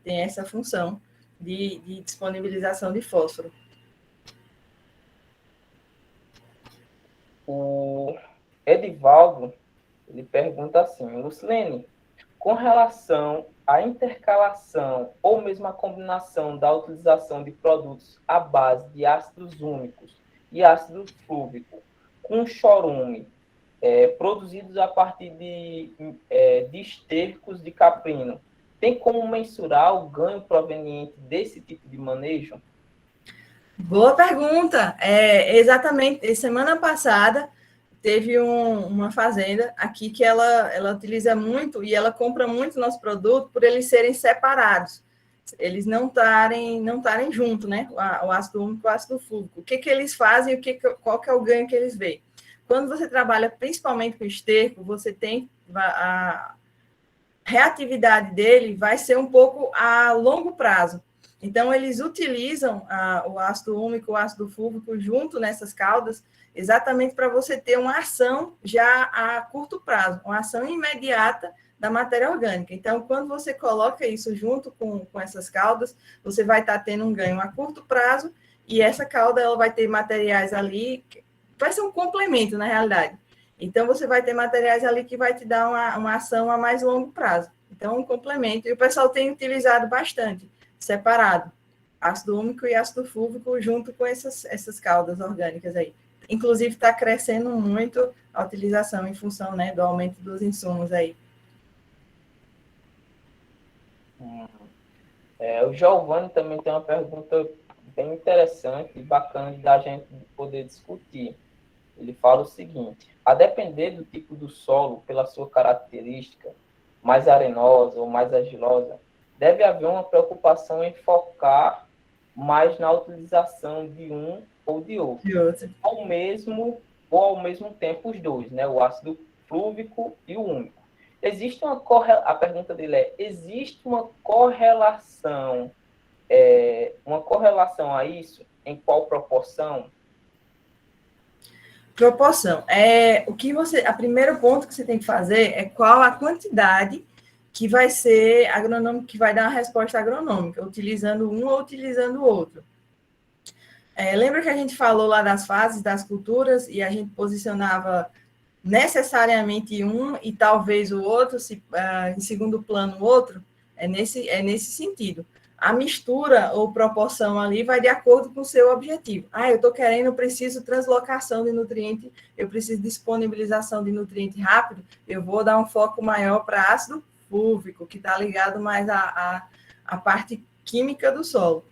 C: tem essa função de disponibilização de fósforo.
B: O Edivaldo, ele pergunta assim, Lucilene, com relação à intercalação ou mesmo à combinação da utilização de produtos à base de ácidos úmicos e ácido flúvico com chorume, produzidos a partir de estercos de caprino, tem como mensurar o ganho proveniente desse tipo de manejo?
C: Boa pergunta. Exatamente, semana passada teve uma fazenda aqui que ela utiliza muito e ela compra muito nosso produto por eles serem separados. Eles não estarem junto, né? O ácido úmico e o ácido fúlvico. O que eles fazem e qual que é o ganho que eles veem? Quando você trabalha principalmente com esterco, você tem a reatividade dele vai ser um pouco a longo prazo. Então, eles utilizam o ácido úmico, o ácido fúlvico junto nessas caldas, exatamente para você ter uma ação já a curto prazo, uma ação imediata da matéria orgânica. Então, quando você coloca isso junto com essas caldas, você vai estar tendo um ganho a curto prazo, e essa calda ela vai ter materiais ali, vai ser um complemento, na realidade. Então, você vai ter materiais ali que vai te dar uma ação a mais longo prazo. Então, um complemento. E o pessoal tem utilizado bastante, separado, ácido úmico e ácido fúlvico junto com essas caldas orgânicas aí. Inclusive, está crescendo muito a utilização em função, né, do aumento dos insumos aí.
B: O Giovanni também tem uma pergunta bem interessante e bacana da gente poder discutir. Ele fala o seguinte, a depender do tipo do solo, pela sua característica, mais arenosa ou mais argilosa, deve haver uma preocupação em focar mais na utilização de um ou de outro. Ao mesmo tempo os dois, né? O ácido flúvico e o úmico. A pergunta dele existe uma correlação a isso? Em qual proporção?
C: Proporção. O primeiro ponto que você tem que fazer é qual a quantidade que vai ser agronômica, que vai dar uma resposta agronômica, utilizando um ou utilizando o outro. Lembra que a gente falou lá das fases das culturas e a gente posicionava necessariamente um e talvez o outro, em segundo plano o outro? É nesse sentido. A mistura ou proporção ali vai de acordo com o seu objetivo. Eu preciso translocação de nutriente, eu preciso disponibilização de nutriente rápido, eu vou dar um foco maior para ácido fúlvico, que está ligado mais à parte química do solo.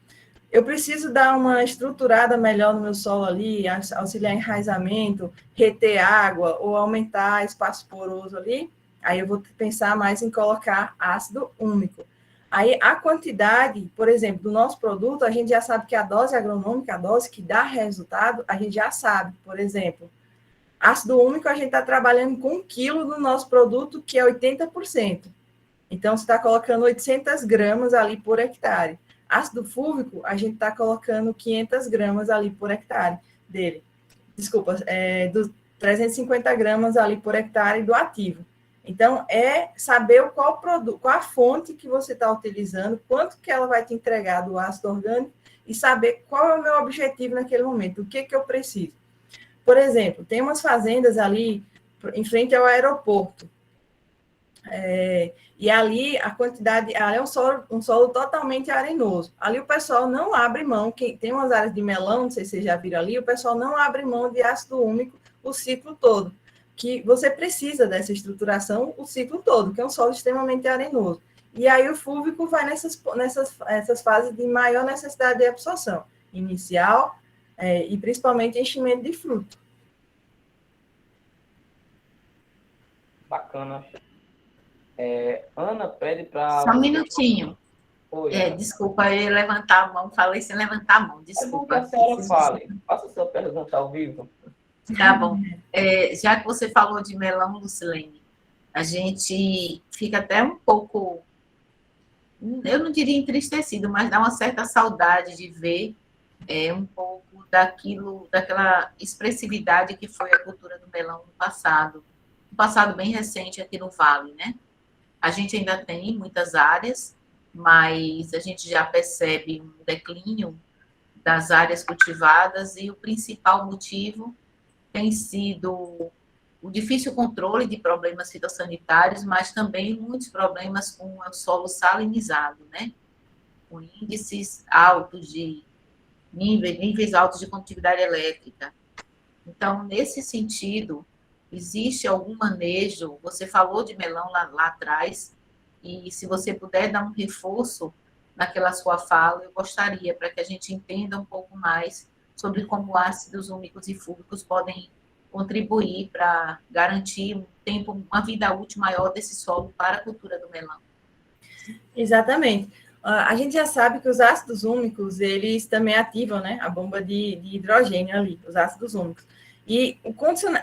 C: Eu preciso dar uma estruturada melhor no meu solo ali, auxiliar enraizamento, reter água ou aumentar espaço poroso ali, aí eu vou pensar mais em colocar ácido úmico. Aí, a quantidade, por exemplo, do nosso produto, a gente já sabe que a dose agronômica, a dose que dá resultado, a gente já sabe. Por exemplo, ácido úmico, a gente está trabalhando com 1 quilo do nosso produto, que é 80%. Então, você está colocando 800 gramas ali por hectare. Ácido fúlvico, a gente está colocando 500 gramas ali por hectare dele. Desculpa, 350 gramas ali por hectare do ativo. Então, saber qual a fonte que você está utilizando, quanto que ela vai te entregar do ácido orgânico e saber qual é o meu objetivo naquele momento, o que eu preciso. Por exemplo, tem umas fazendas ali em frente ao aeroporto, e ali a quantidade, ali é um solo totalmente arenoso. Ali o pessoal não abre mão, tem umas áreas de melão, não sei se vocês já viram ali, o pessoal não abre mão de ácido úmico o ciclo todo, que você precisa dessa estruturação o ciclo todo, que é um solo extremamente arenoso. E aí o fúlvico vai nessas fases de maior necessidade de absorção, inicial e principalmente enchimento de fruto.
B: Bacana. Ana pede para...
A: Só um minutinho.
B: Oi,
A: desculpa, eu ia levantar a mão, falei sem levantar a mão, desculpa.
B: A senhora fale, faça sua pergunta ao vivo.
A: Tá bom. Já que você falou de melão, Lucilene, a gente fica até um pouco, eu não diria entristecido, mas dá uma certa saudade de ver um pouco daquela expressividade que foi a cultura do melão no passado. Um passado bem recente aqui no Vale, né? A gente ainda tem muitas áreas, mas a gente já percebe um declínio das áreas cultivadas e o principal motivo tem sido o difícil controle de problemas fitossanitários, mas também muitos problemas com o solo salinizado, né? Com índices altos de níveis altos de condutividade elétrica. Então, nesse sentido, existe algum manejo? Você falou de melão lá atrás, e se você puder dar um reforço naquela sua fala, eu gostaria, para que a gente entenda um pouco mais sobre como ácidos úmicos e fúvicos podem contribuir para garantir uma vida útil maior desse solo para a cultura do melão.
C: Exatamente. A gente já sabe que os ácidos úmicos, eles também ativam, né, a bomba de hidrogênio ali, os ácidos úmicos. E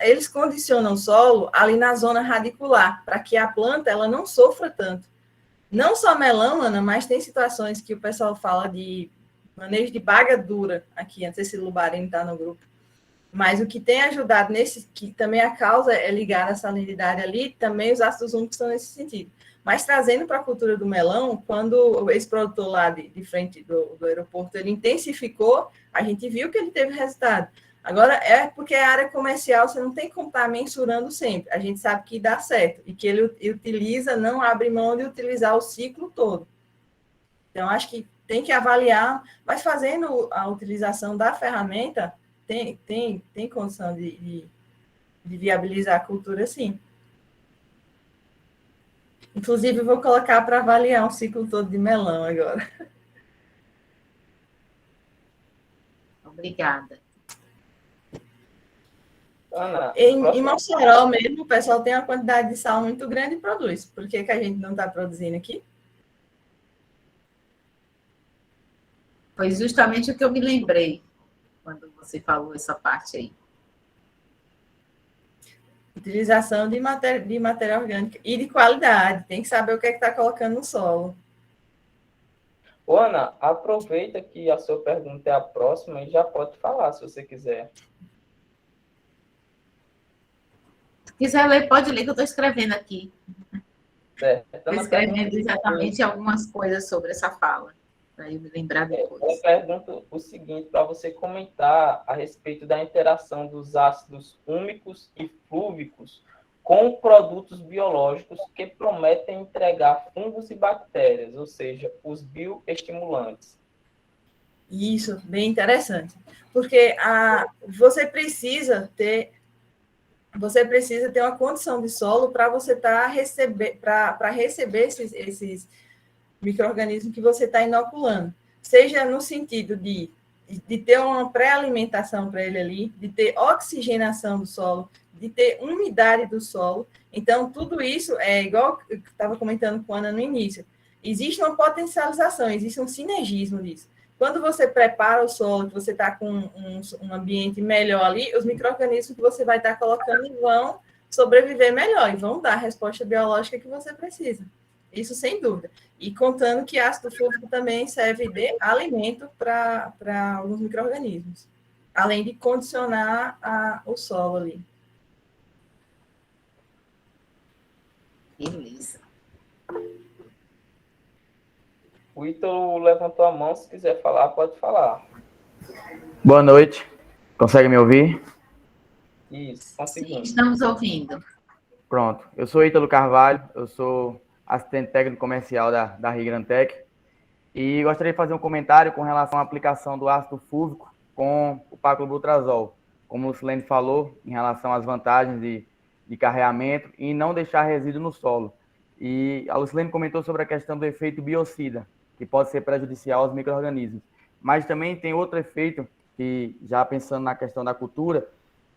C: eles condicionam o solo ali na zona radicular, para que a planta ela não sofra tanto. Não só melão, Ana, mas tem situações que o pessoal fala de manejo de baga dura aqui, não sei se o Lubarino está no grupo. Mas o que tem ajudado que também a causa é ligar a salinidade ali, também os ácidos úmicos estão nesse sentido. Mas trazendo para a cultura do melão, quando esse produtor lá de frente do aeroporto, ele intensificou, a gente viu que ele teve resultado. Agora, é porque a área comercial, você não tem como estar mensurando sempre. A gente sabe que dá certo e que ele utiliza, não abre mão de utilizar o ciclo todo. Então, acho que tem que avaliar, mas fazendo a utilização da ferramenta, tem condição de viabilizar a cultura, sim. Inclusive, vou colocar para avaliar um ciclo todo de melão agora.
A: Obrigada.
B: Ana,
C: Em Mossoró mesmo, o pessoal tem uma quantidade de sal muito grande e produz. Por que a gente não está produzindo aqui?
A: Foi justamente o que eu me lembrei quando você falou essa parte aí.
C: Utilização de matéria orgânica e de qualidade. Tem que saber o que está colocando no solo.
B: Ana, aproveita que a sua pergunta é a próxima e já pode falar, se você quiser.
A: Se quiser ler, pode ler, que eu estou escrevendo aqui.
B: Estou
A: escrevendo exatamente algumas coisas sobre essa fala, para eu me lembrar depois.
B: Eu pergunto o seguinte, para você comentar a respeito da interação dos ácidos úmicos e flúvicos com produtos biológicos que prometem entregar fungos e bactérias, ou seja, os bioestimulantes.
C: Isso, bem interessante. Porque você precisa ter uma condição de solo para você receber esses micro-organismos que você está inoculando. Seja no sentido de ter uma pré-alimentação para ele ali, de ter oxigenação do solo, de ter umidade do solo. Então, tudo isso é igual eu estava comentando com a Ana no início. Existe uma potencialização, existe um sinergismo disso. Quando você prepara o solo, que você está com um ambiente melhor ali, os micro-organismos que você vai estar colocando vão sobreviver melhor e vão dar a resposta biológica que você precisa. Isso sem dúvida. E contando que ácido fúvico também serve de alimento para alguns micro-organismos, além de condicionar o solo ali.
A: Beleza.
B: O Ítalo levantou a mão, se quiser falar, pode falar.
D: Boa noite. Consegue me ouvir?
B: Isso, conseguimos.
A: Sim, estamos ouvindo.
D: Pronto. Eu sou Ítalo Carvalho, eu sou assistente técnico comercial da Rigrantec e gostaria de fazer um comentário com relação à aplicação do ácido fúvico com o paclobutrazol. Como o Lucilene falou, em relação às vantagens de carreamento e não deixar resíduo no solo. E a Lucilene comentou sobre a questão do efeito biocida, que pode ser prejudicial aos micro-organismos. Mas também tem outro efeito, que já pensando na questão da cultura,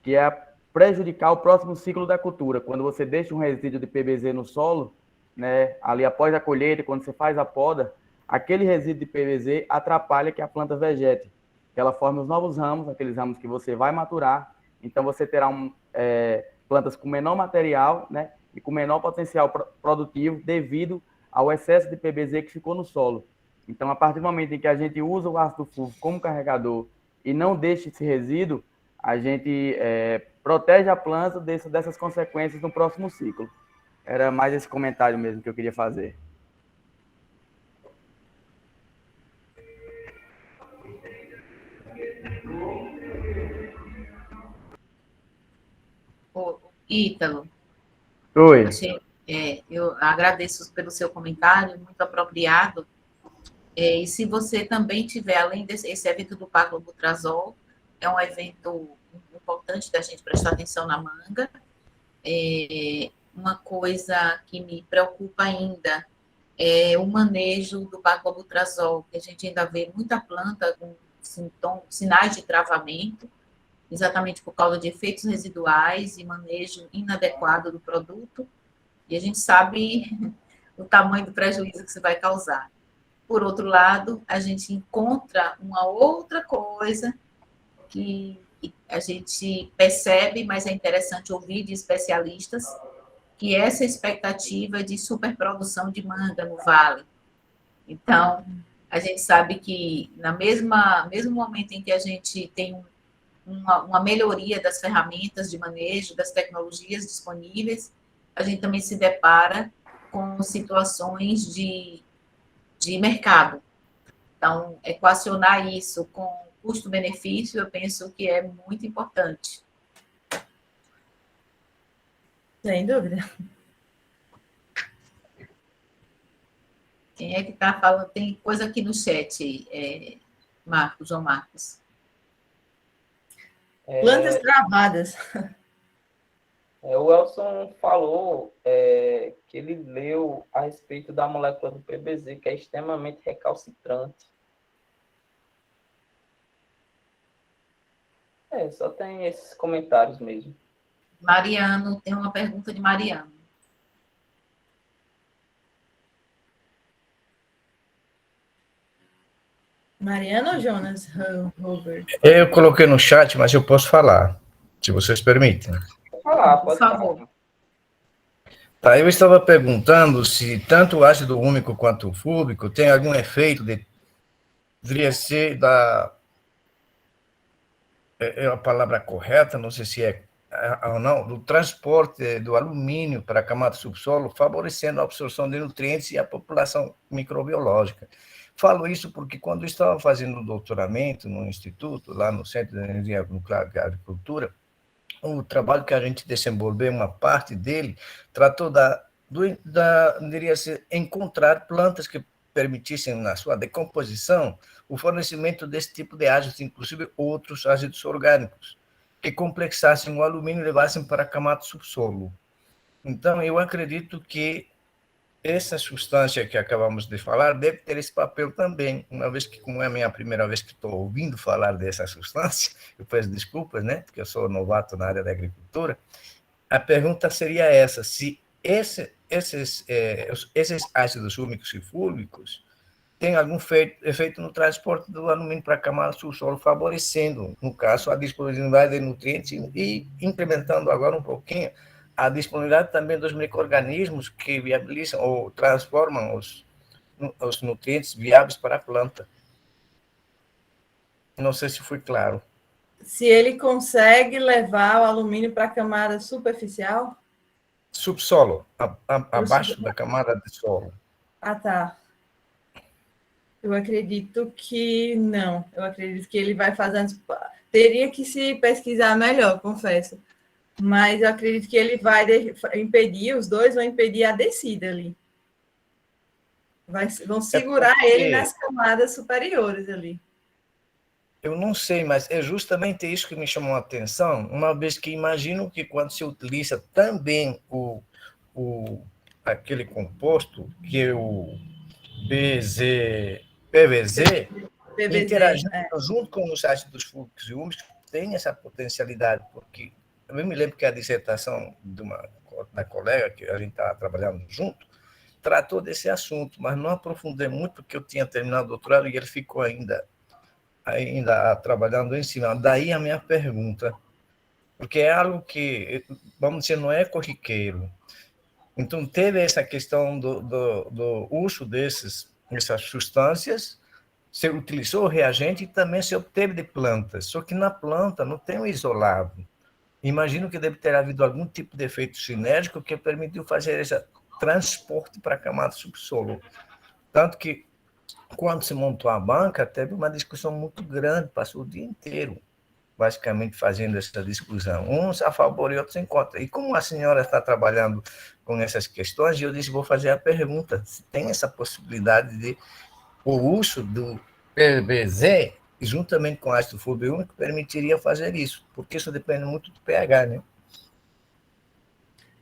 D: que é prejudicar o próximo ciclo da cultura. Quando você deixa um resíduo de PBZ no solo, né, ali após a colheita, quando você faz a poda, aquele resíduo de PBZ atrapalha que a planta vegete, que ela forme os novos ramos, aqueles ramos que você vai maturar. Então, você terá plantas com menor material, né, e com menor potencial produtivo devido ao excesso de PBZ que ficou no solo. Então, a partir do momento em que a gente usa o ácido fúvico como carregador e não deixa esse resíduo, a gente protege a planta dessas consequências no próximo ciclo. Era mais esse comentário mesmo que eu queria fazer.
A: Ítalo,
D: Oi.
A: eu agradeço pelo seu comentário, muito apropriado. E se você também tiver, além desse evento do paclobutrazol, é um evento importante da gente prestar atenção na manga. Uma coisa que me preocupa ainda é o manejo do paclobutrazol, que a gente ainda vê muita planta com sinais de travamento, exatamente por causa de efeitos residuais e manejo inadequado do produto, e a gente sabe o tamanho do prejuízo que isso vai causar. Por outro lado, a gente encontra uma outra coisa que a gente percebe, mas é interessante ouvir de especialistas, que é essa expectativa de superprodução de manga no vale. Então, a gente sabe que mesmo momento em que a gente tem uma melhoria das ferramentas de manejo, das tecnologias disponíveis, a gente também se depara com situações de mercado. Então, equacionar isso com custo-benefício, eu penso que é muito importante.
C: Sem dúvida.
A: Quem é que está falando? Tem coisa aqui no chat, João Marcos.
C: Plantas travadas.
B: O Elson falou que ele leu a respeito da molécula do PBZ, que é extremamente recalcitrante. Só tem esses comentários mesmo.
A: Mariano, tem uma pergunta de Mariano.
C: Mariano ou Jonas Robert?
E: Eu coloquei no chat, mas eu posso falar, se vocês permitem.
B: Pode falar,
A: por favor.
E: Tá, eu estava perguntando se tanto o ácido úmico quanto o fúvico tem algum efeito deveria ser é a palavra correta, não sei se é ou não, do transporte do alumínio para a camada subsolo, favorecendo a absorção de nutrientes e a população microbiológica. Falo isso porque quando eu estava fazendo doutoramento no instituto, lá no Centro de Energia Nuclear e Agricultura, o trabalho que a gente desenvolveu, uma parte dele, tratou diria ser, encontrar plantas que permitissem, na sua decomposição, o fornecimento desse tipo de ácidos, inclusive outros ácidos orgânicos, que complexassem o alumínio e levassem para a camada subsolo. Então, eu acredito que essa substância que acabamos de falar deve ter esse papel também, uma vez que, como é a minha primeira vez que estou ouvindo falar dessa substância, eu peço desculpas, né, porque eu sou novato na área da agricultura, a pergunta seria essa, se esses ácidos úmicos e fúlvicos têm algum efeito no transporte do alumínio para a camada subsolo, favorecendo, no caso, a disponibilidade de nutrientes e incrementando agora um pouquinho a disponibilidade também dos micro-organismos que viabilizam ou transformam os nutrientes viáveis para a planta. Não sei se foi claro.
C: Se ele consegue levar o alumínio para a camada superficial?
E: Subsolo, abaixo da camada de solo.
C: Ah, tá. Eu acredito que não. Eu acredito que ele vai fazendo... Teria que se pesquisar melhor, confesso. Mas eu acredito que ele vai impedir, os dois vão impedir a descida ali. Vão segurar ele nas camadas superiores ali.
E: Eu não sei, mas é justamente isso que me chamou a atenção, uma vez que imagino que quando se utiliza também aquele composto, que é o PVZ, interagindo junto com os ácidos fúvicos e úmicos, tem essa potencialidade, porque eu me lembro que a dissertação da colega, que a gente estava trabalhando junto, tratou desse assunto, mas não aprofundei muito, porque eu tinha terminado o doutorado e ele ficou ainda trabalhando em cima. Daí a minha pergunta, porque é algo que, vamos dizer, não é corriqueiro. Então, teve essa questão do uso desses essas substâncias, se utilizou o reagente e também se obteve de plantas. Só que na planta não tem um isolado. Imagino que deve ter havido algum tipo de efeito sinérgico que permitiu fazer esse transporte para a camada subsolo. Tanto que, quando se montou a banca, teve uma discussão muito grande, passou o dia inteiro, basicamente, fazendo essa discussão. Uns a favor e outros em contra. E como a senhora está trabalhando com essas questões, eu disse, vou fazer a pergunta, se tem essa possibilidade de o uso do PVZ, juntamente com ácido fulviúrico, permitiria fazer isso, porque isso depende muito do pH, né?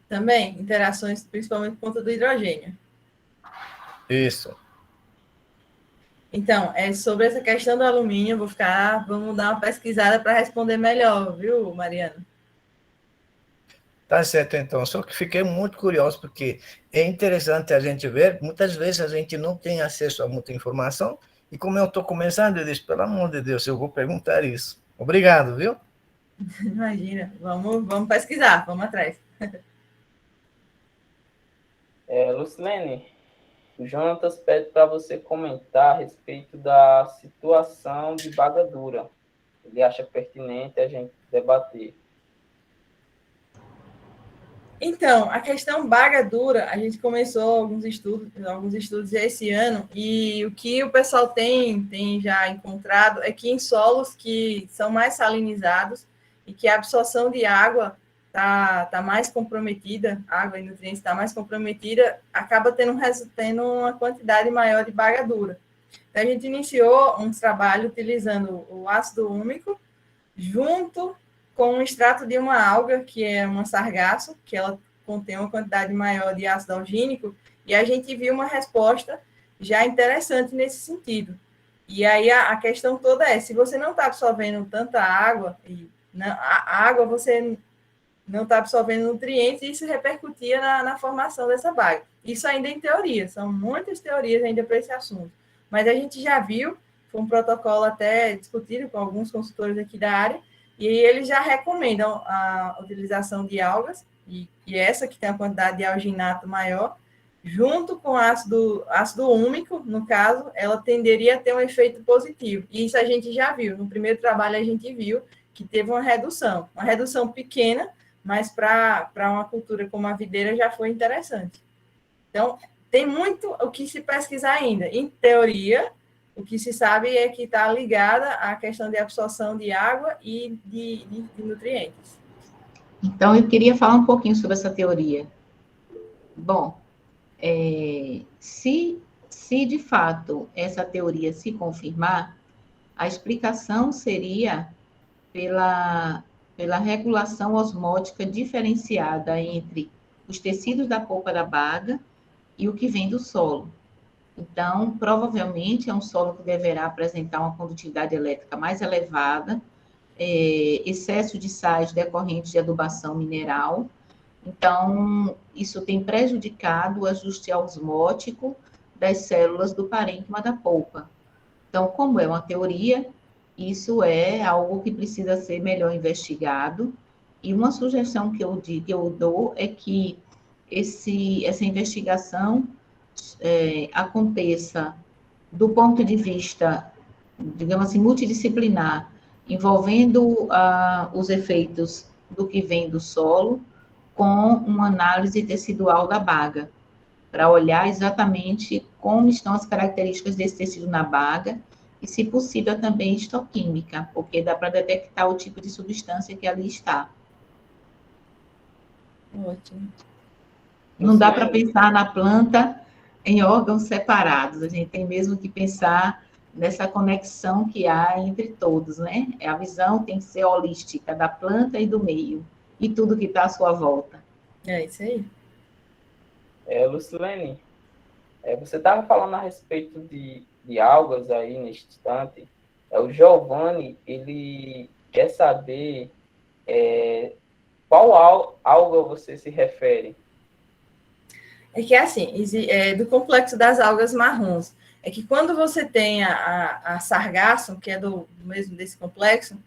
C: Também, interações, principalmente por conta do hidrogênio.
E: Isso.
C: Então, sobre essa questão do alumínio, vamos dar uma pesquisada para responder melhor, viu, Mariana?
E: Tá certo, então. Só que fiquei muito curioso, porque é interessante a gente ver, muitas vezes a gente não tem acesso a muita informação, e como eu estou começando, eu disse, pelo amor de Deus, eu vou perguntar isso. Obrigado, viu?
C: Imagina, vamos pesquisar, vamos atrás.
B: Lucilene, o Jonatas pede para você comentar a respeito da situação de bagadura. Ele acha pertinente a gente debater.
C: Então, a questão bagadura, a gente começou alguns estudos esse ano, e o que o pessoal tem já encontrado é que em solos que são mais salinizados e que a absorção de água tá mais comprometida, água e nutrientes está mais comprometida, acaba tendo uma quantidade maior de bagadura. Então, a gente iniciou um trabalho utilizando o ácido úmico junto com um extrato de uma alga, que é uma sargaço, que ela contém uma quantidade maior de ácido algínico, e a gente viu uma resposta já interessante nesse sentido. E aí a questão toda é, se você não está absorvendo tanta água, a água você não está absorvendo nutrientes, isso repercutia na formação dessa baga. Isso ainda em teoria, são muitas teorias ainda para esse assunto. Mas a gente já viu, foi um protocolo até discutido com alguns consultores aqui da área, e eles já recomendam a utilização de algas, e essa que tem a quantidade de alginato maior, junto com ácido úmico, no caso, ela tenderia a ter um efeito positivo. E isso a gente já viu. No primeiro trabalho a gente viu que teve uma redução pequena, mas para uma cultura como a videira já foi interessante. Então, tem muito o que se pesquisar ainda. Em teoria, o que se sabe é que está ligada à questão de absorção de água e de nutrientes.
A: Então, eu queria falar um pouquinho sobre essa teoria. Bom, se de fato essa teoria se confirmar, a explicação seria pela regulação osmótica diferenciada entre os tecidos da polpa da baga e o que vem do solo. Então, provavelmente é um solo que deverá apresentar uma condutividade elétrica mais elevada, excesso de sais decorrentes de adubação mineral. Então, isso tem prejudicado o ajuste osmótico das células do parênquima da polpa. Então, como é uma teoria, isso é algo que precisa ser melhor investigado. E uma sugestão que eu dou é que essa investigação aconteça do ponto de vista, digamos assim, multidisciplinar, envolvendo os efeitos do que vem do solo, com uma análise tecidual da baga, para olhar exatamente como estão as características desse tecido na baga, e, se possível, também histoquímica, porque dá para detectar o tipo de substância que ali está.
C: Ótimo.
A: Não dá para pensar na planta em órgãos separados, a gente tem mesmo que pensar nessa conexão que há entre todos, né? A visão tem que ser holística da planta e do meio, e tudo que está à sua volta.
C: É isso aí.
B: Lucilene, você estava falando a respeito de algas aí neste instante. O Giovanni, ele quer saber qual alga você se refere.
C: É que assim, do complexo das algas marrons, é que quando você tem a sargassum, que é do mesmo desse complexo,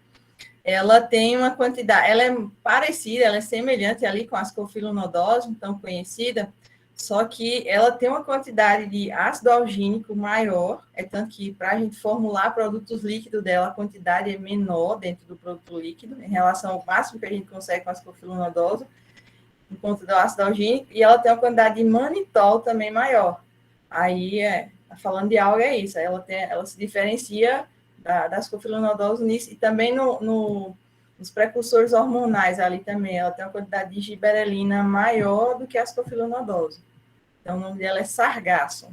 C: ela tem uma quantidade, ela é parecida, ela é semelhante ali com a Ascophyllonodose, tão conhecida, só que ela tem uma quantidade de ácido algínico maior, é tanto que para a gente formular produtos líquidos dela, a quantidade é menor dentro do produto líquido, em relação ao máximo que a gente consegue com a ascofilonodose, em conta do ácido algínico, e ela tem uma quantidade de manitol também maior. Aí, falando de alga, é isso, ela se diferencia da ascofilonodose nisso, e também nos precursores hormonais ali também, ela tem uma quantidade de giberelina maior do que a ascofilonodose. Então, o nome dela é sargaço.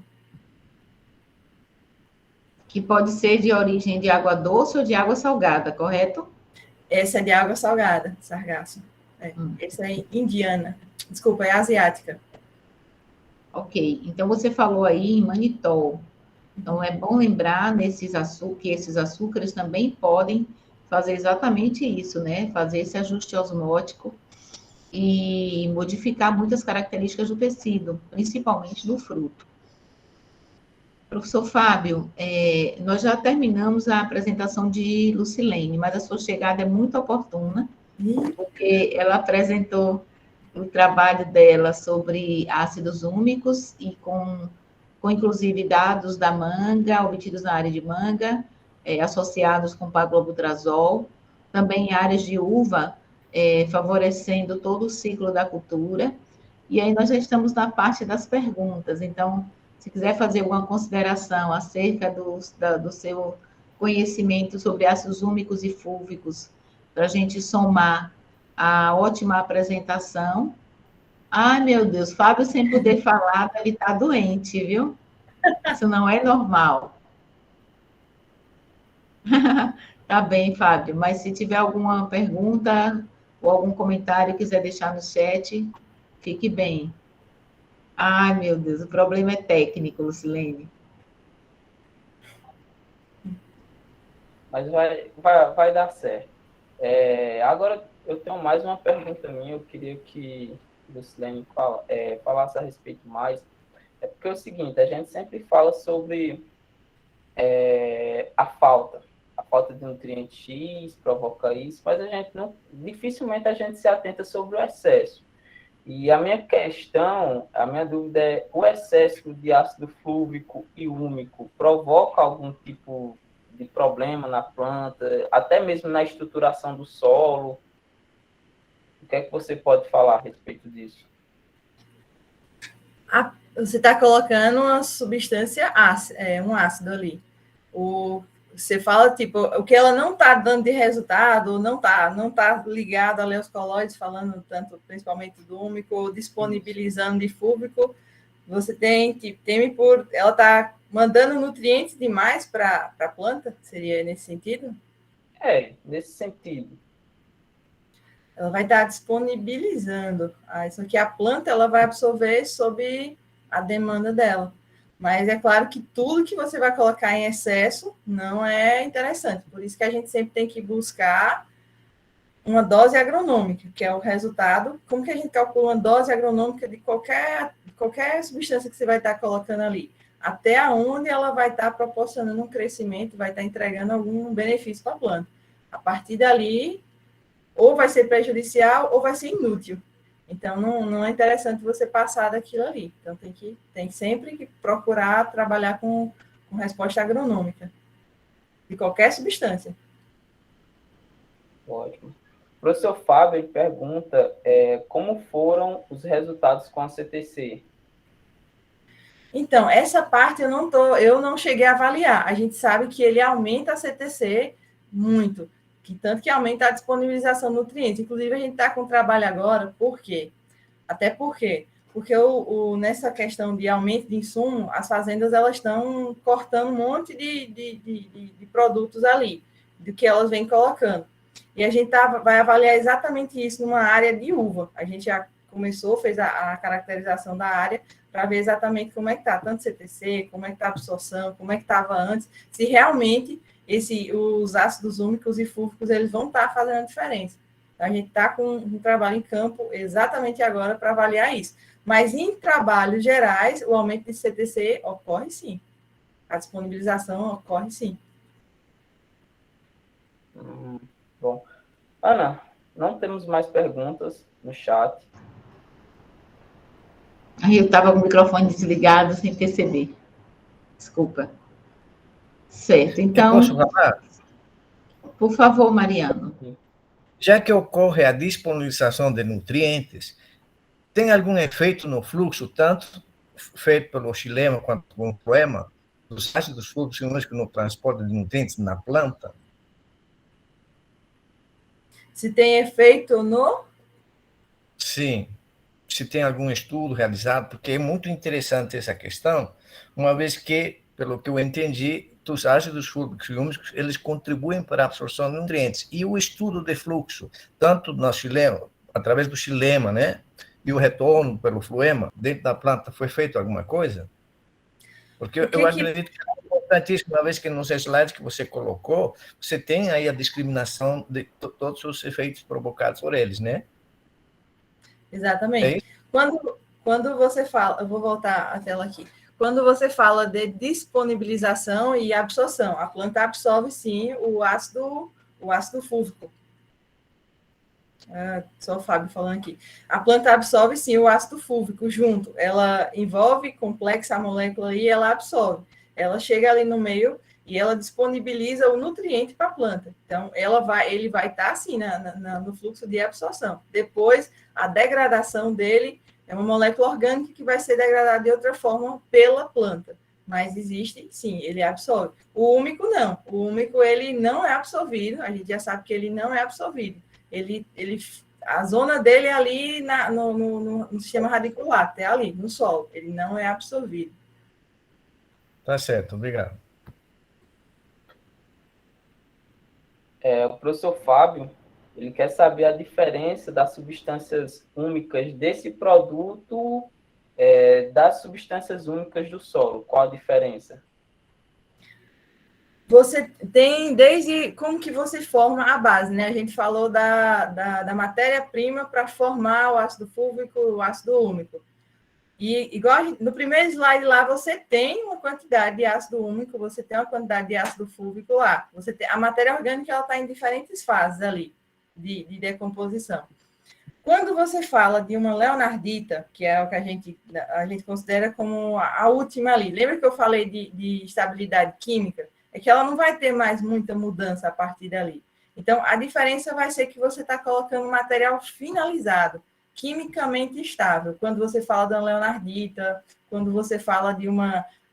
A: Que pode ser de origem de água doce ou de água salgada, correto?
C: Essa é de água salgada, sargaço. Essa é indiana. Desculpa, é asiática.
A: Ok, então você falou aí em manitol. Então, é bom lembrar que esses açúcares também podem fazer exatamente isso, né? Fazer esse ajuste osmótico e modificar muitas características do tecido, principalmente do fruto. Professor Fábio, nós já terminamos a apresentação de Lucilene, mas a sua chegada é muito oportuna, porque ela apresentou o trabalho dela sobre ácidos úmicos e com inclusive dados da manga, obtidos na área de manga, associados com paglobutrazol, também áreas de uva, favorecendo todo o ciclo da cultura. E aí nós já estamos na parte das perguntas, então, se quiser fazer alguma consideração acerca do seu conhecimento sobre ácidos úmicos e fúlvicos, para a gente somar a ótima apresentação. Ai, meu Deus, Fábio sem poder falar, ele está doente, viu? Isso não é normal. Tá bem, Fábio, mas se tiver alguma pergunta ou algum comentário quiser deixar no chat, fique bem. Ai, meu Deus, o problema é técnico, Lucilene.
B: Mas vai dar certo. Agora, eu tenho mais uma pergunta minha, eu queria que Lucilene falasse a respeito mais. É porque é o seguinte, a gente sempre fala sobre a falta de nutriente X provoca isso, mas dificilmente a gente se atenta sobre o excesso. E a minha dúvida é, o excesso de ácido fúlvico e úmico provoca algum tipo de problema na planta, até mesmo na estruturação do solo? O que é que você pode falar a respeito disso?
C: Você está colocando uma substância ácida, um ácido ali. Você fala, tipo, o que ela não está dando de resultado, não tá ligado ali aos colóides, falando tanto, principalmente do úmico, ou disponibilizando de fúlvico, você teme por ela está mandando nutrientes demais para a planta? Seria nesse sentido?
B: Nesse sentido.
C: Ela vai estar disponibilizando. Isso aqui a planta ela vai absorver sob a demanda dela. Mas é claro que tudo que você vai colocar em excesso não é interessante. Por isso que a gente sempre tem que buscar uma dose agronômica, que é o resultado. Como que a gente calcula uma dose agronômica de qualquer substância que você vai estar colocando ali? Até onde ela vai estar proporcionando um crescimento, vai estar entregando algum benefício para a planta. A partir dali, ou vai ser prejudicial ou vai ser inútil. Então, não é interessante você passar daquilo ali. Então, tem sempre que procurar trabalhar com resposta agronômica de qualquer substância.
B: Ótimo. O professor Fábio pergunta como foram os resultados com a CTC?
C: Então, essa parte eu não cheguei a avaliar. A gente sabe que ele aumenta a CTC muito, tanto que aumenta a disponibilização de nutrientes. Inclusive, a gente está com trabalho agora, por quê? Até porque nessa questão de aumento de insumo, as fazendas elas estão cortando um monte de produtos ali, do que elas vêm colocando. E a gente vai avaliar exatamente isso numa área de uva. A gente já começou, fez a caracterização da área, para ver exatamente como é que está, tanto CTC, como é que está a absorção, como é que estava antes, se realmente os ácidos úmicos e fúlvicos eles vão estar fazendo a diferença. Então, a gente está com um trabalho em campo exatamente agora para avaliar isso. Mas em trabalhos gerais, o aumento de CTC ocorre sim. A disponibilização ocorre sim.
B: Bom. Ana, não temos mais perguntas no chat.
A: Aí eu estava com o microfone desligado sem perceber. Desculpa. Certo,
E: Eu posso
A: então,
E: falar?
A: por favor, Mariano.
E: Já que ocorre a disponibilização de nutrientes, tem algum efeito no fluxo, tanto feito pelo xilema quanto pelo floema, dos ácidos fluxos no transporte de nutrientes na planta?
C: Se tem efeito no...
E: Sim. Se tem algum estudo realizado, porque é muito interessante essa questão, uma vez que, pelo que eu entendi, os ácidos fúlvicos eles contribuem para a absorção de nutrientes. E o estudo de fluxo, tanto no xilema, através do xilema, né, e o retorno pelo floema, dentro da planta, foi feito alguma coisa? Porque eu acredito que é importantíssimo, uma vez que nos slides que você colocou, você tem aí a discriminação de todos os efeitos provocados por eles, né?
C: Exatamente. Quando você fala, eu vou voltar a tela aqui. Quando você fala de disponibilização e absorção, a planta absorve sim o ácido fúlvico. Só o Fábio falando aqui. A planta absorve sim o ácido fúlvico junto. Ela envolve, complexa a molécula e ela absorve. Ela chega ali no meio e ela disponibiliza o nutriente para a planta. Então, ele vai estar assim no fluxo de absorção. Depois, a degradação dele é uma molécula orgânica que vai ser degradada de outra forma pela planta. Mas existe, sim, ele absorve. O úmico, não. O úmico, ele não é absorvido. A gente já sabe que ele não é absorvido. A zona dele é ali no sistema radicular, até ali, no solo. Ele não é absorvido.
E: Tá certo, obrigado.
B: O professor Fábio, ele quer saber a diferença das substâncias úmicas desse produto das substâncias úmicas do solo. Qual a diferença?
C: Você tem desde como que você forma a base, né? A gente falou da matéria-prima para formar o ácido fúlvico e o ácido úmico. E igual no primeiro slide lá, você tem uma quantidade de ácido úmico, você tem uma quantidade de ácido fúlvico lá. A matéria orgânica está em diferentes fases ali de decomposição. Quando você fala de uma leonardita, que é o que a gente considera como a última ali, lembra que eu falei de estabilidade química? É que ela não vai ter mais muita mudança a partir dali. Então, a diferença vai ser que você está colocando material finalizado, quimicamente estável. Quando você fala da leonardita, quando você fala de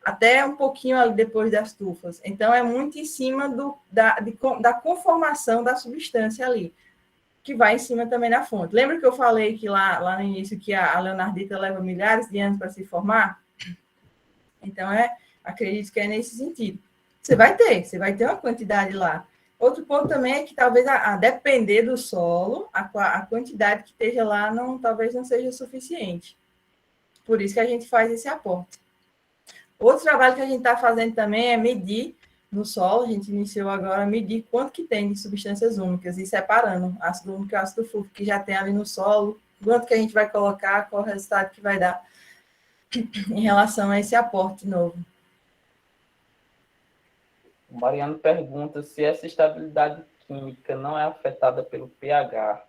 C: até um pouquinho ali depois das tufas. Então, é muito em cima da conformação da substância ali, que vai em cima também da fonte. Lembra que eu falei que lá no início que a leonardita leva milhares de anos para se formar? Então, acredito que é nesse sentido. Você vai ter uma quantidade lá. Outro ponto também é que talvez, a depender do solo, a quantidade que esteja lá talvez não seja suficiente. Por isso que a gente faz esse aporte. Outro trabalho que a gente está fazendo também é medir no solo, a gente iniciou agora a medir quanto que tem de substâncias úmicas e separando ácido úmico e ácido fúlvico que já tem ali no solo, quanto que a gente vai colocar, qual o resultado que vai dar em relação a esse aporte novo.
B: O Mariano pergunta se essa estabilidade química não é afetada pelo pH.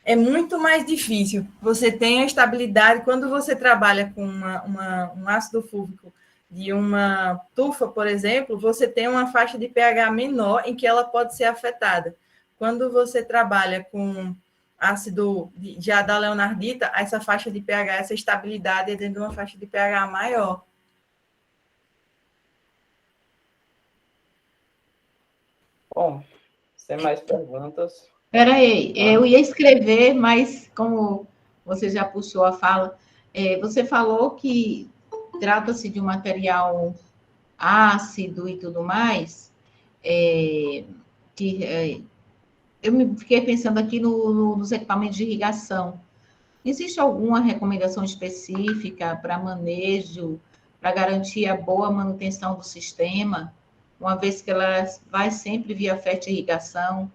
C: É muito mais difícil. Você tem a estabilidade, quando você trabalha com um ácido fúlvico de uma tufa, por exemplo, você tem uma faixa de pH menor em que ela pode ser afetada. Quando você trabalha com ácido já da leonardita, essa faixa de pH, essa estabilidade é dentro de uma faixa de pH maior.
B: Bom, sem mais perguntas.
A: Espera aí, eu ia escrever, mas como você já puxou a fala, você falou que trata-se de um material ácido e tudo mais, eu fiquei pensando aqui nos equipamentos de irrigação. Existe alguma recomendação específica para manejo, para garantir a boa manutenção do sistema, uma vez que ela vai sempre via fertirrigação?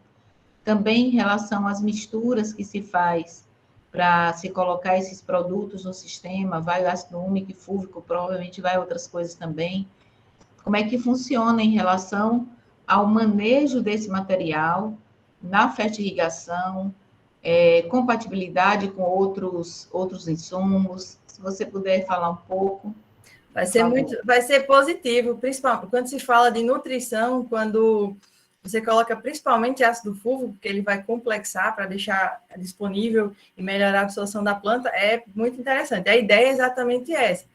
A: Também em relação às misturas que se faz para se colocar esses produtos no sistema, vai o ácido úmico e fúlvico, provavelmente vai outras coisas também. Como é que funciona em relação ao manejo desse material na fertirrigação, compatibilidade com outros insumos? Se você puder falar um pouco.
C: Vai ser positivo, principalmente quando se fala de nutrição, quando você coloca principalmente ácido fúlvico, porque ele vai complexar para deixar disponível e melhorar a absorção da planta, é muito interessante. A ideia é exatamente essa,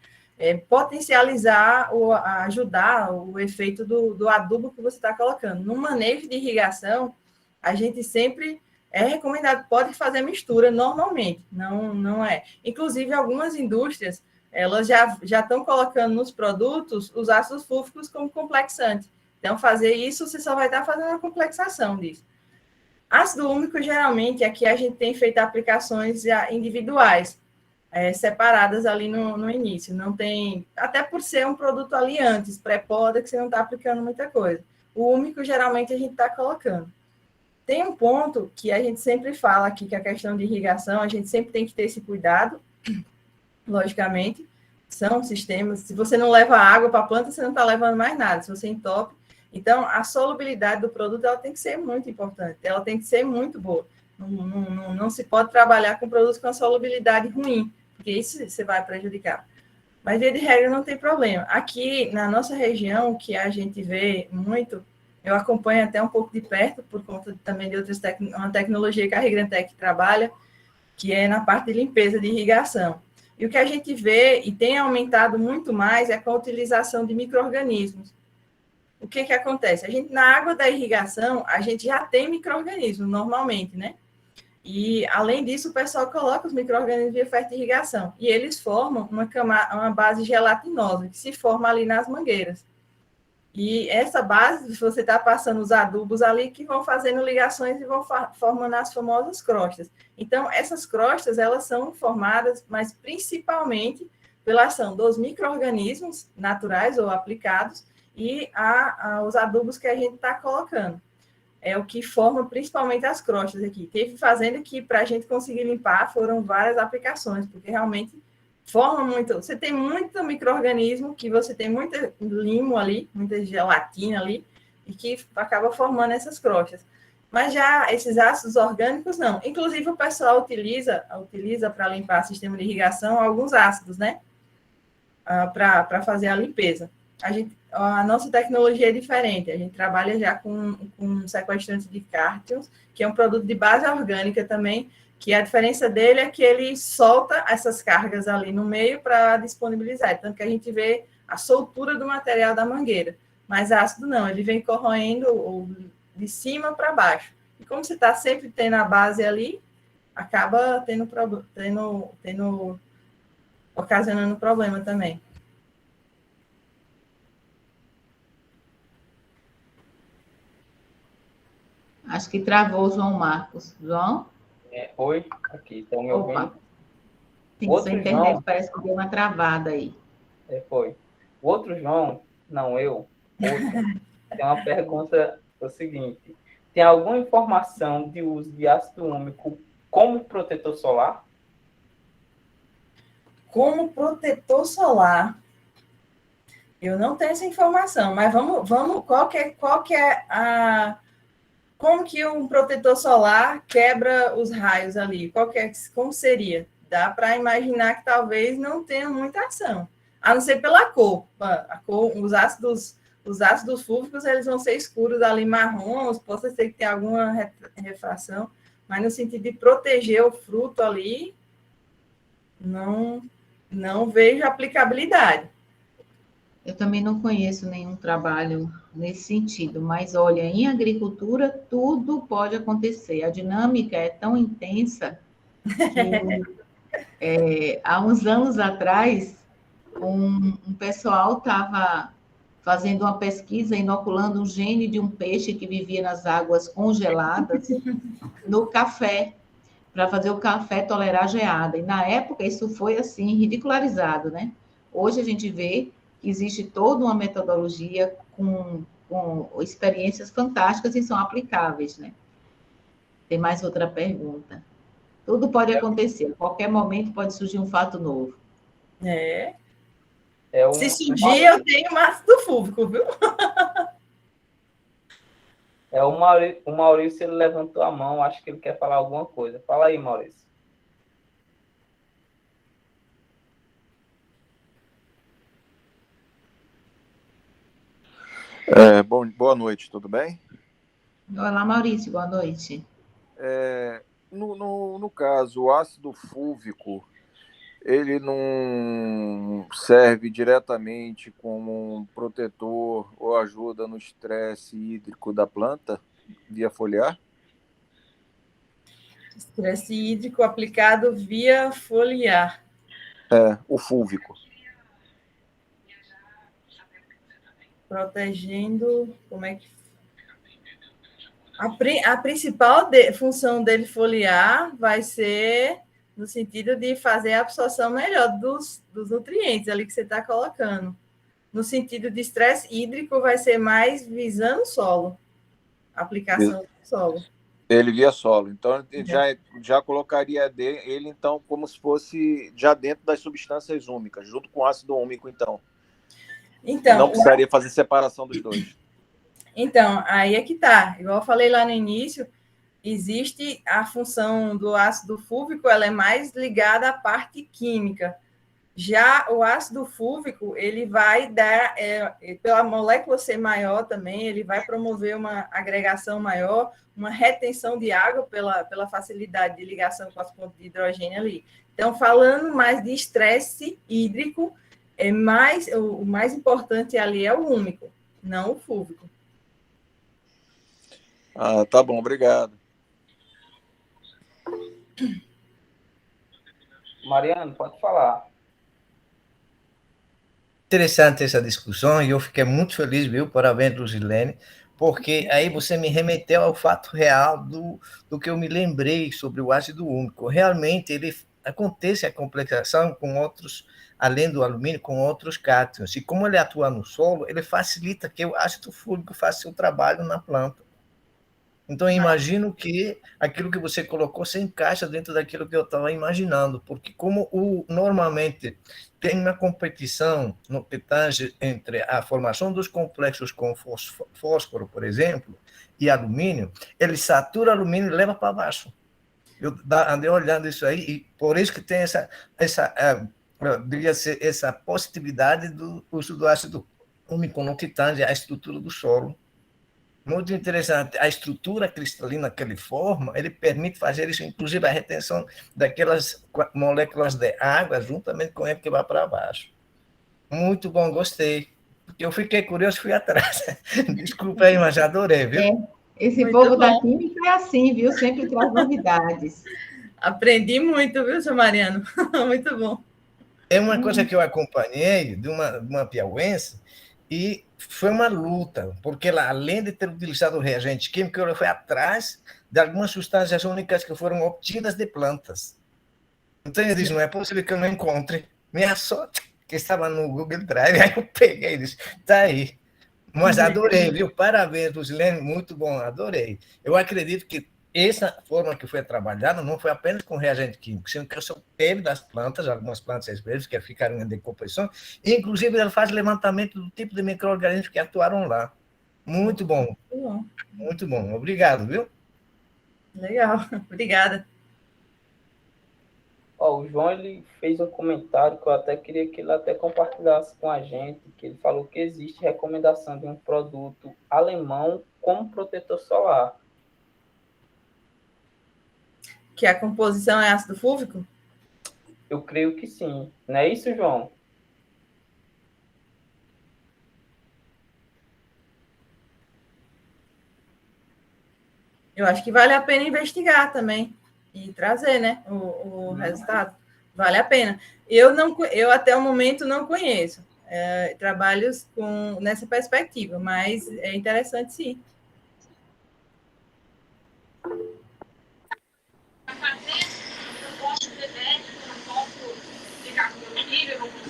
C: potencializar ou ajudar o efeito do adubo que você está colocando. No manejo de irrigação, a gente sempre é recomendado, pode fazer mistura normalmente, não é. Inclusive, algumas indústrias, elas já estão colocando nos produtos os ácidos fúlvicos como complexante. Então, fazer isso, você só vai estar fazendo a complexação disso. Ácido úmico, geralmente, aqui a gente tem feito aplicações individuais, separadas ali no início. Não tem, até por ser um produto ali antes, pré-poda, que você não está aplicando muita coisa. O úmico, geralmente, a gente está colocando. Tem um ponto que a gente sempre fala aqui, que é a questão de irrigação, a gente sempre tem que ter esse cuidado, logicamente, são sistemas, se você não leva água para a planta, você não está levando mais nada, se você entope. Então, a solubilidade do produto, ela tem que ser muito importante, ela tem que ser muito boa. Não se pode trabalhar com produtos com a solubilidade ruim, porque isso você vai prejudicar. Mas, via de regra, não tem problema. Aqui, na nossa região, que a gente vê muito, eu acompanho até um pouco de perto, por conta também de uma tecnologia que a Rigrantec trabalha, que é na parte de limpeza de irrigação. E o que a gente vê, e tem aumentado muito mais, é com a utilização de micro-organismos. O que acontece? Na água da irrigação, a gente já tem micro-organismos, normalmente, né? E, além disso, o pessoal coloca os micro-organismos de efeito de irrigação. E eles formam uma base gelatinosa, que se forma ali nas mangueiras. E essa base, você está passando os adubos ali que vão fazendo ligações e vão formando as famosas crostas. Então, essas crostas, elas são formadas, mas principalmente pela ação dos micro-organismos naturais ou aplicados e os adubos que a gente está colocando. É o que forma principalmente as crostas aqui. Teve fazenda que, para a gente conseguir limpar, foram várias aplicações, porque realmente forma muito. Você tem muito micro-organismo, que você tem muito limo ali, muita gelatina ali, e que acaba formando essas crostas. Mas já esses ácidos orgânicos, não. Inclusive, o pessoal utiliza para limpar o sistema de irrigação alguns ácidos, né? Para fazer a limpeza. A nossa tecnologia é diferente. A gente trabalha já com sequestrante de cártions, que é um produto de base orgânica também, que a diferença dele é que ele solta essas cargas ali no meio para disponibilizar. Tanto que a gente vê a soltura do material da mangueira. Mas ácido não, ele vem corroendo de cima para baixo. E como você está sempre tendo a base ali, acaba ocasionando problema também.
A: Acho que travou o João Marcos. João?
B: Oi, aqui, estão me ouvindo?
A: Sim, sua internet João, parece que deu uma travada aí.
B: Foi. O outro João, não eu, tem uma pergunta, é o seguinte, tem alguma informação de uso de ácido úmico como protetor solar?
C: Como protetor solar, eu não tenho essa informação, mas vamos como que um protetor solar quebra os raios ali? Como seria? Dá para imaginar que talvez não tenha muita ação, a não ser pela cor. Os ácidos fúlvicos, eles vão ser escuros ali, marrons, pode ser que tenha alguma refração, mas no sentido de proteger o fruto ali, não vejo aplicabilidade.
A: Eu também não conheço nenhum trabalho nesse sentido, mas olha, em agricultura tudo pode acontecer. A dinâmica é tão intensa que há uns anos atrás um pessoal estava fazendo uma pesquisa inoculando um gene de um peixe que vivia nas águas congeladas no café, para fazer o café tolerar geada. E na época isso foi assim ridicularizado, né? Hoje a gente vê que existe toda uma metodologia com experiências fantásticas e são aplicáveis, né? Tem mais outra pergunta. Tudo pode acontecer, a qualquer momento pode surgir um fato novo.
C: Se surgir, eu tenho ácido fúlvico, viu?
B: O Maurício, ele levantou a mão, acho que ele quer falar alguma coisa. Fala aí, Maurício.
F: Boa noite, tudo bem?
A: Olá, Maurício, boa noite.
F: No caso, o ácido fúlvico, ele não serve diretamente como um protetor ou ajuda no estresse hídrico da planta via foliar?
C: Estresse hídrico aplicado via foliar.
F: O fúlvico.
C: Protegendo, como é que... A principal função dele foliar vai ser no sentido de fazer a absorção melhor dos nutrientes ali que você está colocando. No sentido de estresse hídrico, vai ser mais visando o solo, aplicação do solo.
F: Ele via solo. Então, já colocaria ele, então, como se fosse já dentro das substâncias úmicas, junto com o ácido úmico, então. Não precisaria fazer separação dos dois.
C: Então, aí é que tá. Igual eu falei lá no início, existe a função do ácido fúlvico, ela é mais ligada à parte química. Já o ácido fúlvico, ele vai dar, pela molécula ser maior também, ele vai promover uma agregação maior, uma retenção de água pela facilidade de ligação com as pontes de hidrogênio ali. Então, falando mais de estresse hídrico, o mais importante ali é o úmico, não o fúlvico.
F: Tá bom, obrigado.
B: Mariano, pode falar.
E: Interessante essa discussão e eu fiquei muito feliz, viu? Parabéns, Lusilene, porque aí você me remeteu ao fato real do que eu me lembrei sobre o ácido úmico. Realmente, ele acontece a complexação com outros, além do alumínio, com outros cátions. E como ele atua no solo, ele facilita que o ácido fúlvico faça seu trabalho na planta. Então, eu imagino que aquilo que você colocou se encaixa dentro daquilo que eu estava imaginando, porque como normalmente tem uma competição no que tange entre a formação dos complexos com fósforo, por exemplo, e alumínio, ele satura alumínio e leva para baixo. Eu andei olhando isso aí, e por isso que tem essa possibilidade do uso do ácido úmico no que tange a estrutura do solo. Muito interessante. A estrutura cristalina que ele forma, ele permite fazer isso, inclusive a retenção daquelas moléculas de água juntamente com ele que vai para baixo. Muito bom, gostei. Porque eu fiquei curioso e fui atrás. Desculpa aí, mas já adorei, viu?
A: Esse povo da química é assim, viu? Sempre traz novidades.
C: Aprendi muito, viu, seu Mariano? Muito bom.
E: É uma coisa que eu acompanhei de uma piauense, e foi uma luta, porque ela, além de ter utilizado o reagente químico, ela foi atrás de algumas substâncias únicas que foram obtidas de plantas. Então, ele disse, não é possível que eu não encontre. Minha sorte, que estava no Google Drive, aí eu peguei e disse, tá aí. Mas adorei, viu? Parabéns, Lusilene, muito bom, adorei. Eu acredito que essa forma que foi trabalhada não foi apenas com reagente químico, sino que eu teve das plantas, algumas plantas específicas que ficaram em decomposição, e inclusive ele faz levantamento do tipo de micro-organismos que atuaram lá. Muito bom. Muito bom. Obrigado, viu?
C: Legal, obrigada.
B: O João, ele fez um comentário que eu até queria que ele até compartilhasse com a gente, que ele falou que existe recomendação de um produto alemão como protetor solar.
C: Que a composição é ácido fúlvico?
B: Eu creio que sim. Não é isso, João?
C: Eu acho que vale a pena investigar também e trazer, né, o resultado. Vale a pena. Eu até o momento não conheço trabalhos nessa perspectiva, mas é interessante sim.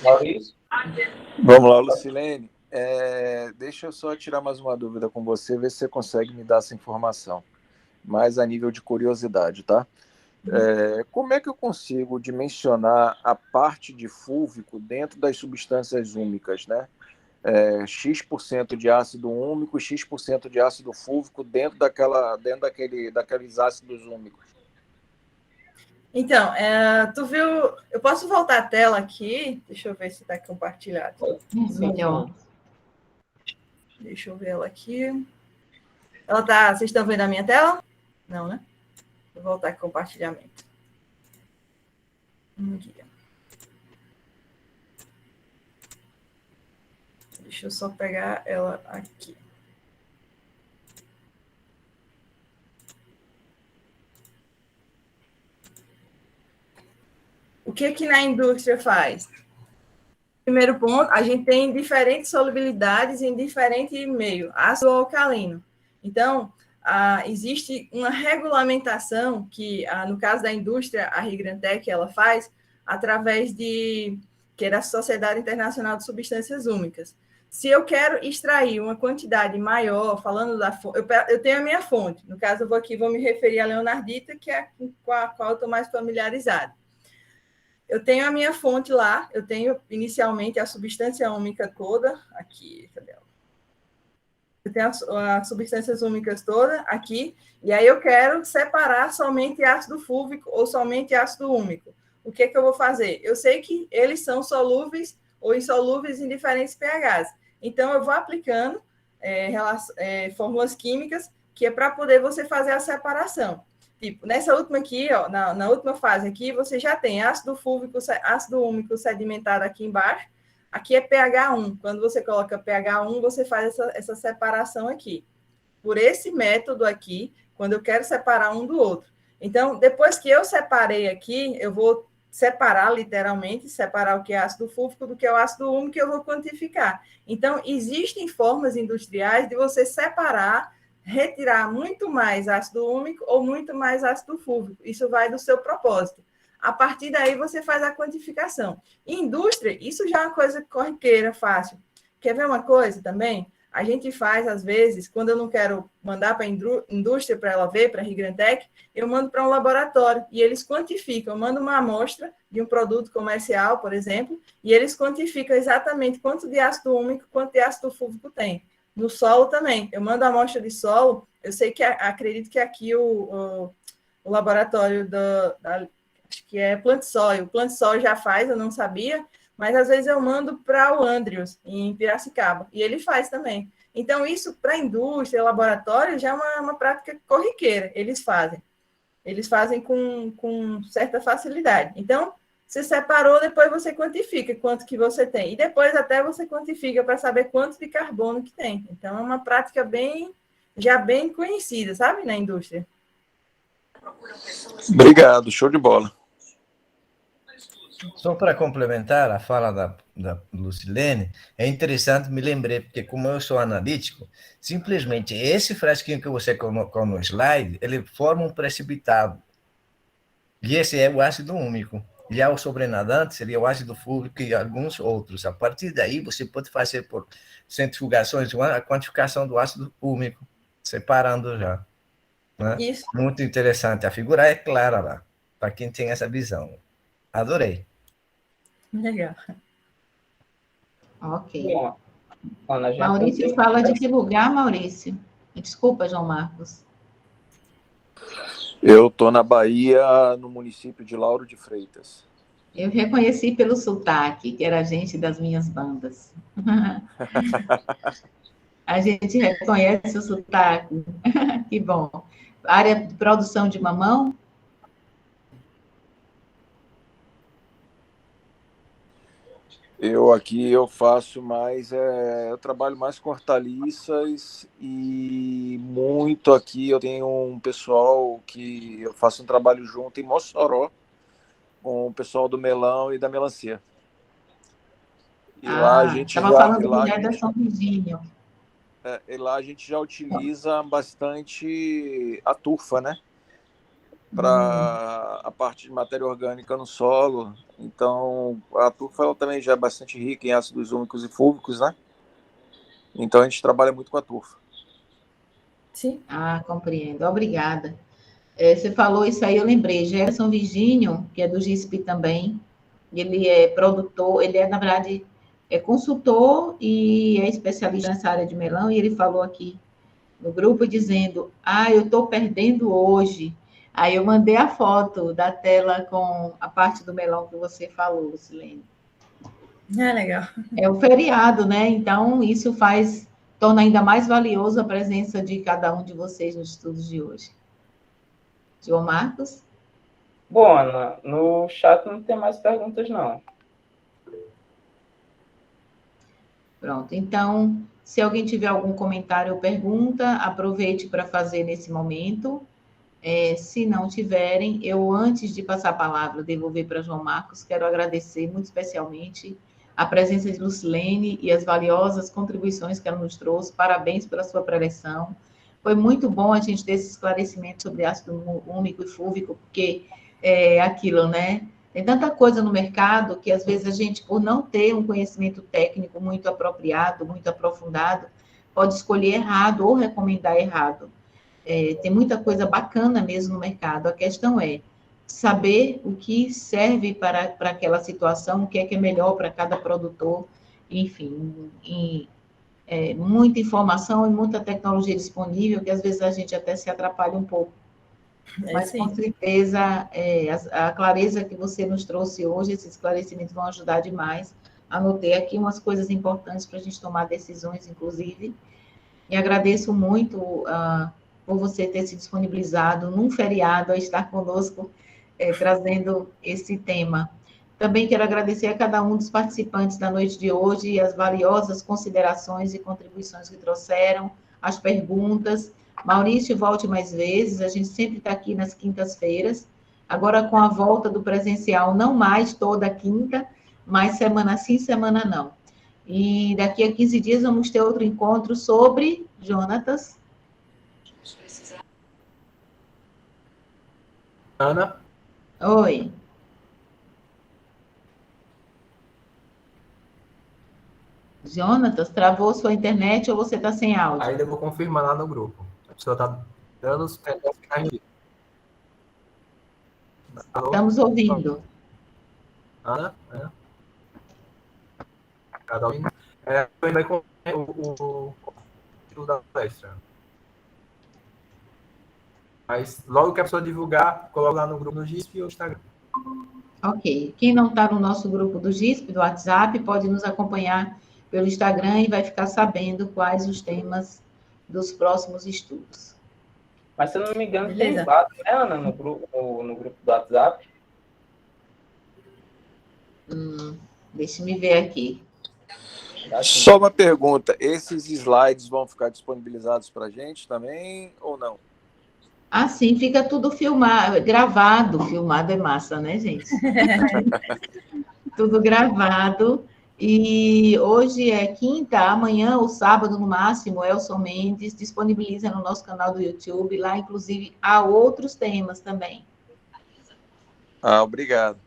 B: Maurício?
F: Vamos lá, Lucilene. Deixa eu só tirar mais uma dúvida com você, ver se você consegue me dar essa informação, mais a nível de curiosidade, tá? Como é que eu consigo dimensionar a parte de fúlvico dentro das substâncias úmicas, né? X% de ácido úmico e X% de ácido fúlvico dentro daqueles ácidos úmicos.
C: Então, tu viu... Eu posso voltar a tela aqui? Deixa eu ver se está compartilhado.
A: Melhor.
C: Deixa eu ver ela aqui. Ela tá... Vocês estão vendo a minha tela? Não, né? Vou voltar aqui compartilhamento. Deixa eu só pegar ela aqui. O que na indústria faz? Primeiro ponto, a gente tem diferentes solubilidades em diferente meio, ácido ou alcalino. Então, existe uma regulamentação que, no caso da indústria, a Rigrantec ela faz através que é da Sociedade Internacional de Substâncias Úmicas. Se eu quero extrair uma quantidade maior, falando da fonte, eu tenho a minha fonte. No caso, eu vou me referir a leonardita, que é com a qual eu estou mais familiarizada. Eu tenho a minha fonte lá, eu tenho inicialmente a substância úmica toda, aqui, cadê ela? Eu tenho as substâncias úmicas toda aqui, e aí eu quero separar somente ácido fúlvico ou somente ácido úmico. O que eu vou fazer? Eu sei que eles são solúveis ou insolúveis em diferentes pHs. Então, eu vou aplicando fórmulas químicas que é para poder você fazer a separação. Tipo, nessa última aqui, ó, na última fase aqui, você já tem ácido fúlvico, ácido úmico sedimentado aqui embaixo. Aqui é pH 1. Quando você coloca pH 1, você faz essa separação aqui. Por esse método aqui, quando eu quero separar um do outro. Então, depois que eu separei aqui, eu vou separar, literalmente, separar o que é ácido fúlvico do que é o ácido úmico, e eu vou quantificar. Então, existem formas industriais de você separar, retirar muito mais ácido úmico ou muito mais ácido fúlvico. Isso vai do seu propósito. A partir daí, você faz a quantificação. Em indústria, isso já é uma coisa corriqueira, fácil. Quer ver uma coisa também? A gente faz, às vezes, quando eu não quero mandar para a indústria para ela ver, para a Rigrantec, eu mando para um laboratório e eles quantificam. Eu mando uma amostra de um produto comercial, por exemplo, e eles quantificam exatamente quanto de ácido úmico, quanto de ácido fúlvico tem. No solo também. Eu mando a amostra de solo, eu sei que, acredito que aqui o laboratório acho que é Plantsol. O Plantsol já faz, eu não sabia, mas às vezes eu mando para o Andrius, em Piracicaba, e ele faz também. Então, isso para a indústria, laboratório, já é uma prática corriqueira, eles fazem. Eles fazem com certa facilidade. Então, você separou, depois você quantifica quanto que você tem. E depois até você quantifica para saber quanto de carbono que tem. Então, é uma prática já bem conhecida, sabe, na indústria.
F: Obrigado, show de bola.
E: Só para complementar a fala da Lucilene, é interessante, me lembrei, porque como eu sou analítico, simplesmente esse frasquinho que você colocou no slide, ele forma um precipitado. E esse é o ácido úmico. Já o sobrenadante seria o ácido fúlvico e alguns outros. A partir daí, você pode fazer por centrifugações a quantificação do ácido úmico, separando já. Né?
C: Isso.
E: Muito interessante. A figura é clara lá, para quem tem essa visão. Adorei.
C: Legal.
A: Ok.
B: Bom, Ana, já
A: Maurício fala de que lugar, Maurício? Desculpa, João Marcos.
F: Eu estou na Bahia, no município de Lauro de Freitas.
A: Eu reconheci pelo sotaque, que era gente das minhas bandas. A gente reconhece o sotaque. Que bom. Área de produção de mamão?
F: Eu faço mais, eu trabalho mais com hortaliças e muito aqui eu tenho um pessoal que eu faço um trabalho junto em Mossoró com o pessoal do melão e da melancia. E lá a gente
A: estava falando da São Virgínio.
F: E lá a gente já utiliza bastante a turfa, né? Para a parte de matéria orgânica no solo. Então, a turfa ela também já é bastante rica em ácidos úmicos e fúlvicos, né? Então, a gente trabalha muito com a turfa.
C: Sim.
A: Compreendo. Obrigada. Você falou isso aí, eu lembrei. Gerson Virgínio, que é do GISP também, ele é produtor, ele é, na verdade, é consultor e é especialista nessa área de melão, e ele falou aqui no grupo dizendo, eu estou perdendo hoje. Aí eu mandei a foto da tela com a parte do melão que você falou, Lucilene.
C: Legal.
A: É o feriado, né? Então, isso torna ainda mais valioso a presença de cada um de vocês nos estudos de hoje. João Marcos?
B: Bom, Ana, no chat não tem mais perguntas, não.
A: Pronto, então, se alguém tiver algum comentário ou pergunta, aproveite para fazer nesse momento. Se não tiverem, eu, antes de passar a palavra, devolver para João Marcos, quero agradecer muito especialmente a presença de Lucilene e as valiosas contribuições que ela nos trouxe. Parabéns pela sua preleção. Foi muito bom a gente ter esse esclarecimento sobre ácido úmico e fúlvico, porque é aquilo, né? Tem tanta coisa no mercado que, às vezes, a gente, por não ter um conhecimento técnico muito apropriado, muito aprofundado, pode escolher errado ou recomendar errado. Tem muita coisa bacana mesmo no mercado. A questão é saber o que serve para aquela situação, o que é melhor para cada produtor, enfim, muita informação e muita tecnologia disponível, que às vezes a gente até se atrapalha um pouco. Mas, com certeza, a clareza que você nos trouxe hoje, esses esclarecimentos vão ajudar demais. Anotei aqui umas coisas importantes para a gente tomar decisões, inclusive, e agradeço muito por você ter se disponibilizado num feriado a estar conosco, trazendo esse tema. Também quero agradecer a cada um dos participantes da noite de hoje e as valiosas considerações e contribuições que trouxeram, as perguntas. Maurício, volte mais vezes, a gente sempre está aqui nas quintas-feiras, agora com a volta do presencial, não mais toda quinta, mas semana sim, semana não. E daqui a 15 dias vamos ter outro encontro sobre Jonatas.
G: Ana?
A: Oi. Jonatas, travou sua internet ou você está sem áudio?
G: Ainda vou confirmar lá no grupo. A pessoa está dando os finais.
A: Estamos ouvindo.
G: Ana? Cada um vai com o título da palestra. Mas logo que a pessoa divulgar, coloca lá no grupo do GISP e no Instagram.
A: Ok. Quem não está no nosso grupo do GISP, do WhatsApp, pode nos acompanhar pelo Instagram e vai ficar sabendo quais os temas dos próximos estudos.
B: Mas, se eu não me engano, tem vaga, né, Ana, no grupo do WhatsApp?
A: Deixa-me ver aqui.
F: Só uma pergunta, esses slides vão ficar disponibilizados para a gente também ou não?
A: Sim, fica tudo filmado, gravado. Filmado é massa, né, gente? Tudo gravado. E hoje é quinta, amanhã ou sábado, no máximo, Elson Mendes disponibiliza no nosso canal do YouTube. Lá, inclusive, há outros temas também.
F: Obrigado.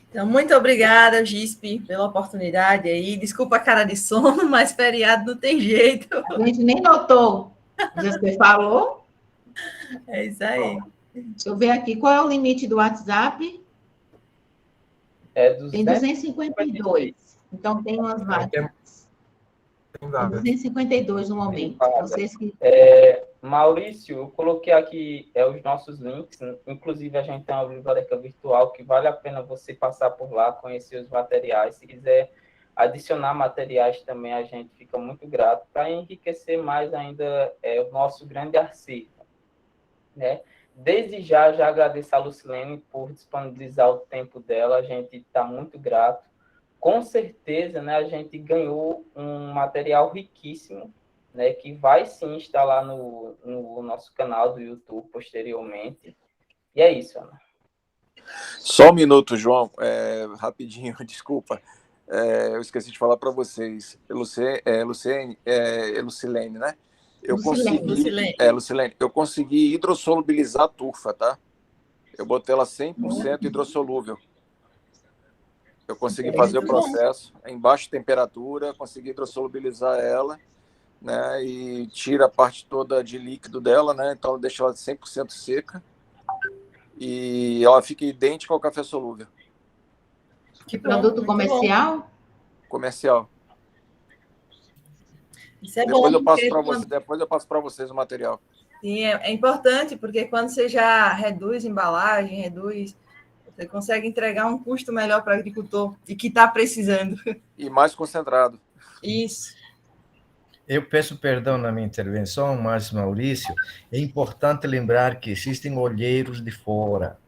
C: Então, muito obrigada, GISP, pela oportunidade aí. Desculpa a cara de sono, mas feriado não tem jeito.
A: A gente nem notou. Já você falou?
C: É isso aí.
A: Deixa eu ver aqui. Qual é o limite do WhatsApp? Tem 252. Então, tem umas vagas. Tem 252 no momento. Vocês que...
B: Maurício, eu coloquei aqui os nossos links. Inclusive, a gente tem uma biblioteca virtual que vale a pena você passar por lá, conhecer os materiais. Se quiser adicionar materiais também, a gente fica muito grato para enriquecer mais ainda o nosso grande acervo, né? Desde já agradeço a Lucilene por disponibilizar o tempo dela, a gente está muito grato. Com certeza, né, a gente ganhou um material riquíssimo, né, que vai sim estar lá no nosso canal do YouTube posteriormente. E é isso, Ana.
F: Só um minuto, João, rapidinho, desculpa. Eu esqueci de falar para vocês. Lucilene, né? Lucilene, eu consegui hidrossolubilizar a turfa, tá? Eu botei ela 100% hidrossolúvel. Eu consegui fazer o processo em baixa temperatura, consegui hidrossolubilizar ela, né? E tira a parte toda de líquido dela, né? Então eu deixo ela 100% seca e ela fica idêntica ao café solúvel.
A: Que produto comercial?
F: comercial.
C: Isso é bom,
F: Depois eu passo para vocês o material.
C: Sim, é importante, porque quando você já reduz embalagem, você consegue entregar um custo melhor para o agricultor e que está precisando.
F: E mais concentrado.
C: Isso.
E: Eu peço perdão na minha intervenção, mas, Maurício, é importante lembrar que existem olheiros de fora.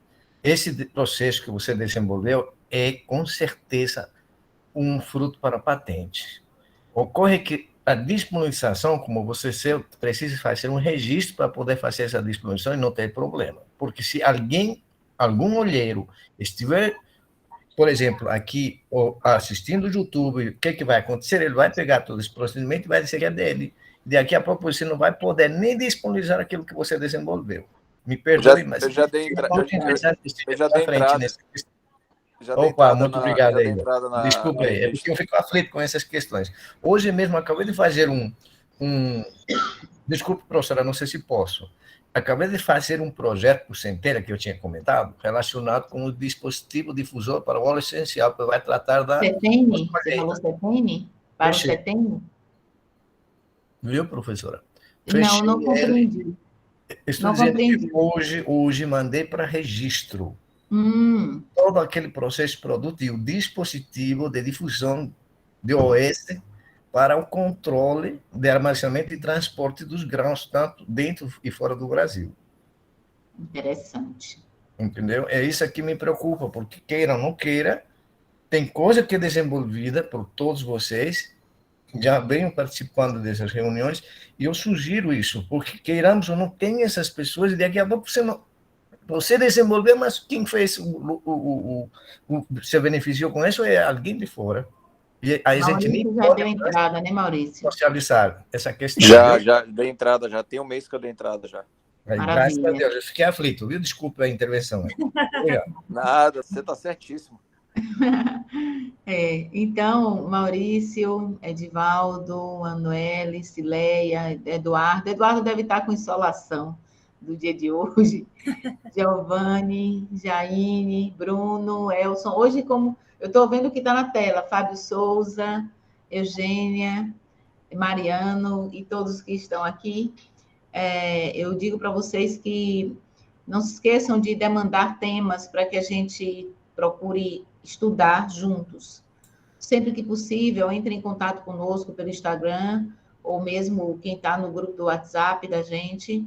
E: Esse processo que você desenvolveu é, com certeza, um fruto para a patente. Ocorre que a disponibilização, como você precisa fazer um registro para poder fazer essa disponibilização e não ter problema. Porque se algum olheiro estiver, por exemplo, aqui assistindo o YouTube, o que vai acontecer? Ele vai pegar todo esse procedimento e vai dizer que é dele. Daqui a pouco você não vai poder nem disponibilizar aquilo que você desenvolveu. Me perdoe, mas...
F: Eu já dei entrada.
E: Opa, muito obrigado aí. Desculpa aí, é porque eu fico aflito com essas questões. Hoje mesmo acabei de fazer Desculpe, professora, não sei se posso. Acabei de fazer um projeto por Centelha, que eu tinha comentado, relacionado com o dispositivo difusor para o óleo essencial, que vai tratar da...
A: CETENI? Você falou CETENI? Para o CETENI?
E: Viu, professora?
A: Não compreendi.
E: Estou dizendo que hoje mandei para registro todo aquele processo produtivo, dispositivo de difusão de OS para o controle de armazenamento e transporte dos grãos, tanto dentro e fora do Brasil.
A: Interessante.
E: Entendeu? É isso que me preocupa, porque queira ou não queira, tem coisa que é desenvolvida por todos vocês, já venho participando dessas reuniões, e eu sugiro isso, porque queiramos ou não, tem essas pessoas, e daqui a pouco você desenvolveu, mas quem fez se beneficiou com isso é alguém de fora. E a gente
A: Maurício já deu entrada, né, Maurício?
E: Socializar essa questão.
F: Já dei entrada, já tem um mês que eu dei entrada já.
E: Graças a Deus, eu fiquei aflito, viu? Desculpa a intervenção. Obrigado.
F: Nada, você está certíssimo.
A: Então, Maurício, Edivaldo, Anuele, Cileia, Eduardo. Eduardo deve estar com insolação do dia de hoje. Giovanni, Jaine, Bruno, Elson. Hoje, como eu estou vendo que está na tela, Fábio Souza, Eugênia, Mariano e todos que estão aqui. Eu digo para vocês que não se esqueçam de demandar temas para que a gente procure estudar juntos. Sempre que possível, entre em contato conosco pelo Instagram, ou mesmo quem está no grupo do WhatsApp da gente.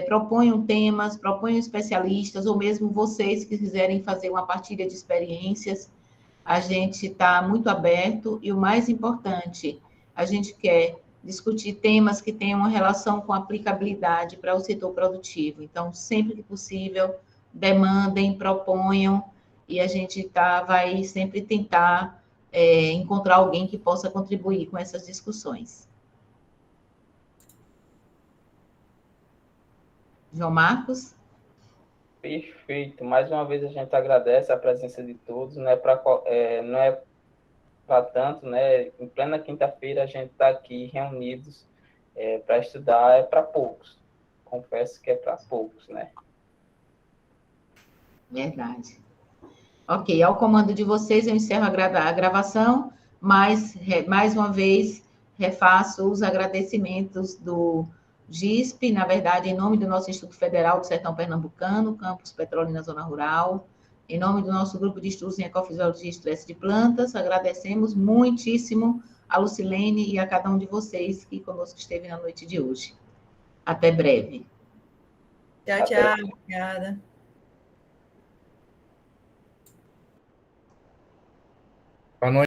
A: Proponham temas, proponham especialistas, ou mesmo vocês que quiserem fazer uma partilha de experiências. A gente está muito aberto e, o mais importante, a gente quer discutir temas que tenham uma relação com aplicabilidade para o setor produtivo. Então, sempre que possível, demandem, proponham, e a gente vai sempre tentar encontrar alguém que possa contribuir com essas discussões. João Marcos?
B: Perfeito. Mais uma vez a gente agradece a presença de todos. Não é para tanto, né? Em plena quinta-feira a gente está aqui reunidos para estudar, é para poucos. Confesso que é para poucos, né?
A: Verdade. Ok, ao comando de vocês eu encerro a gravação, mas mais uma vez refaço os agradecimentos do GISP, na verdade, em nome do nosso Instituto Federal do Sertão Pernambucano, Campus Petrolina Zona Rural, em nome do nosso grupo de estudos em ecofisiologia e estresse de plantas, agradecemos muitíssimo a Lucilene e a cada um de vocês que conosco esteve na noite de hoje. Até breve.
C: Tchau, tchau. Obrigada.
E: Boa noite.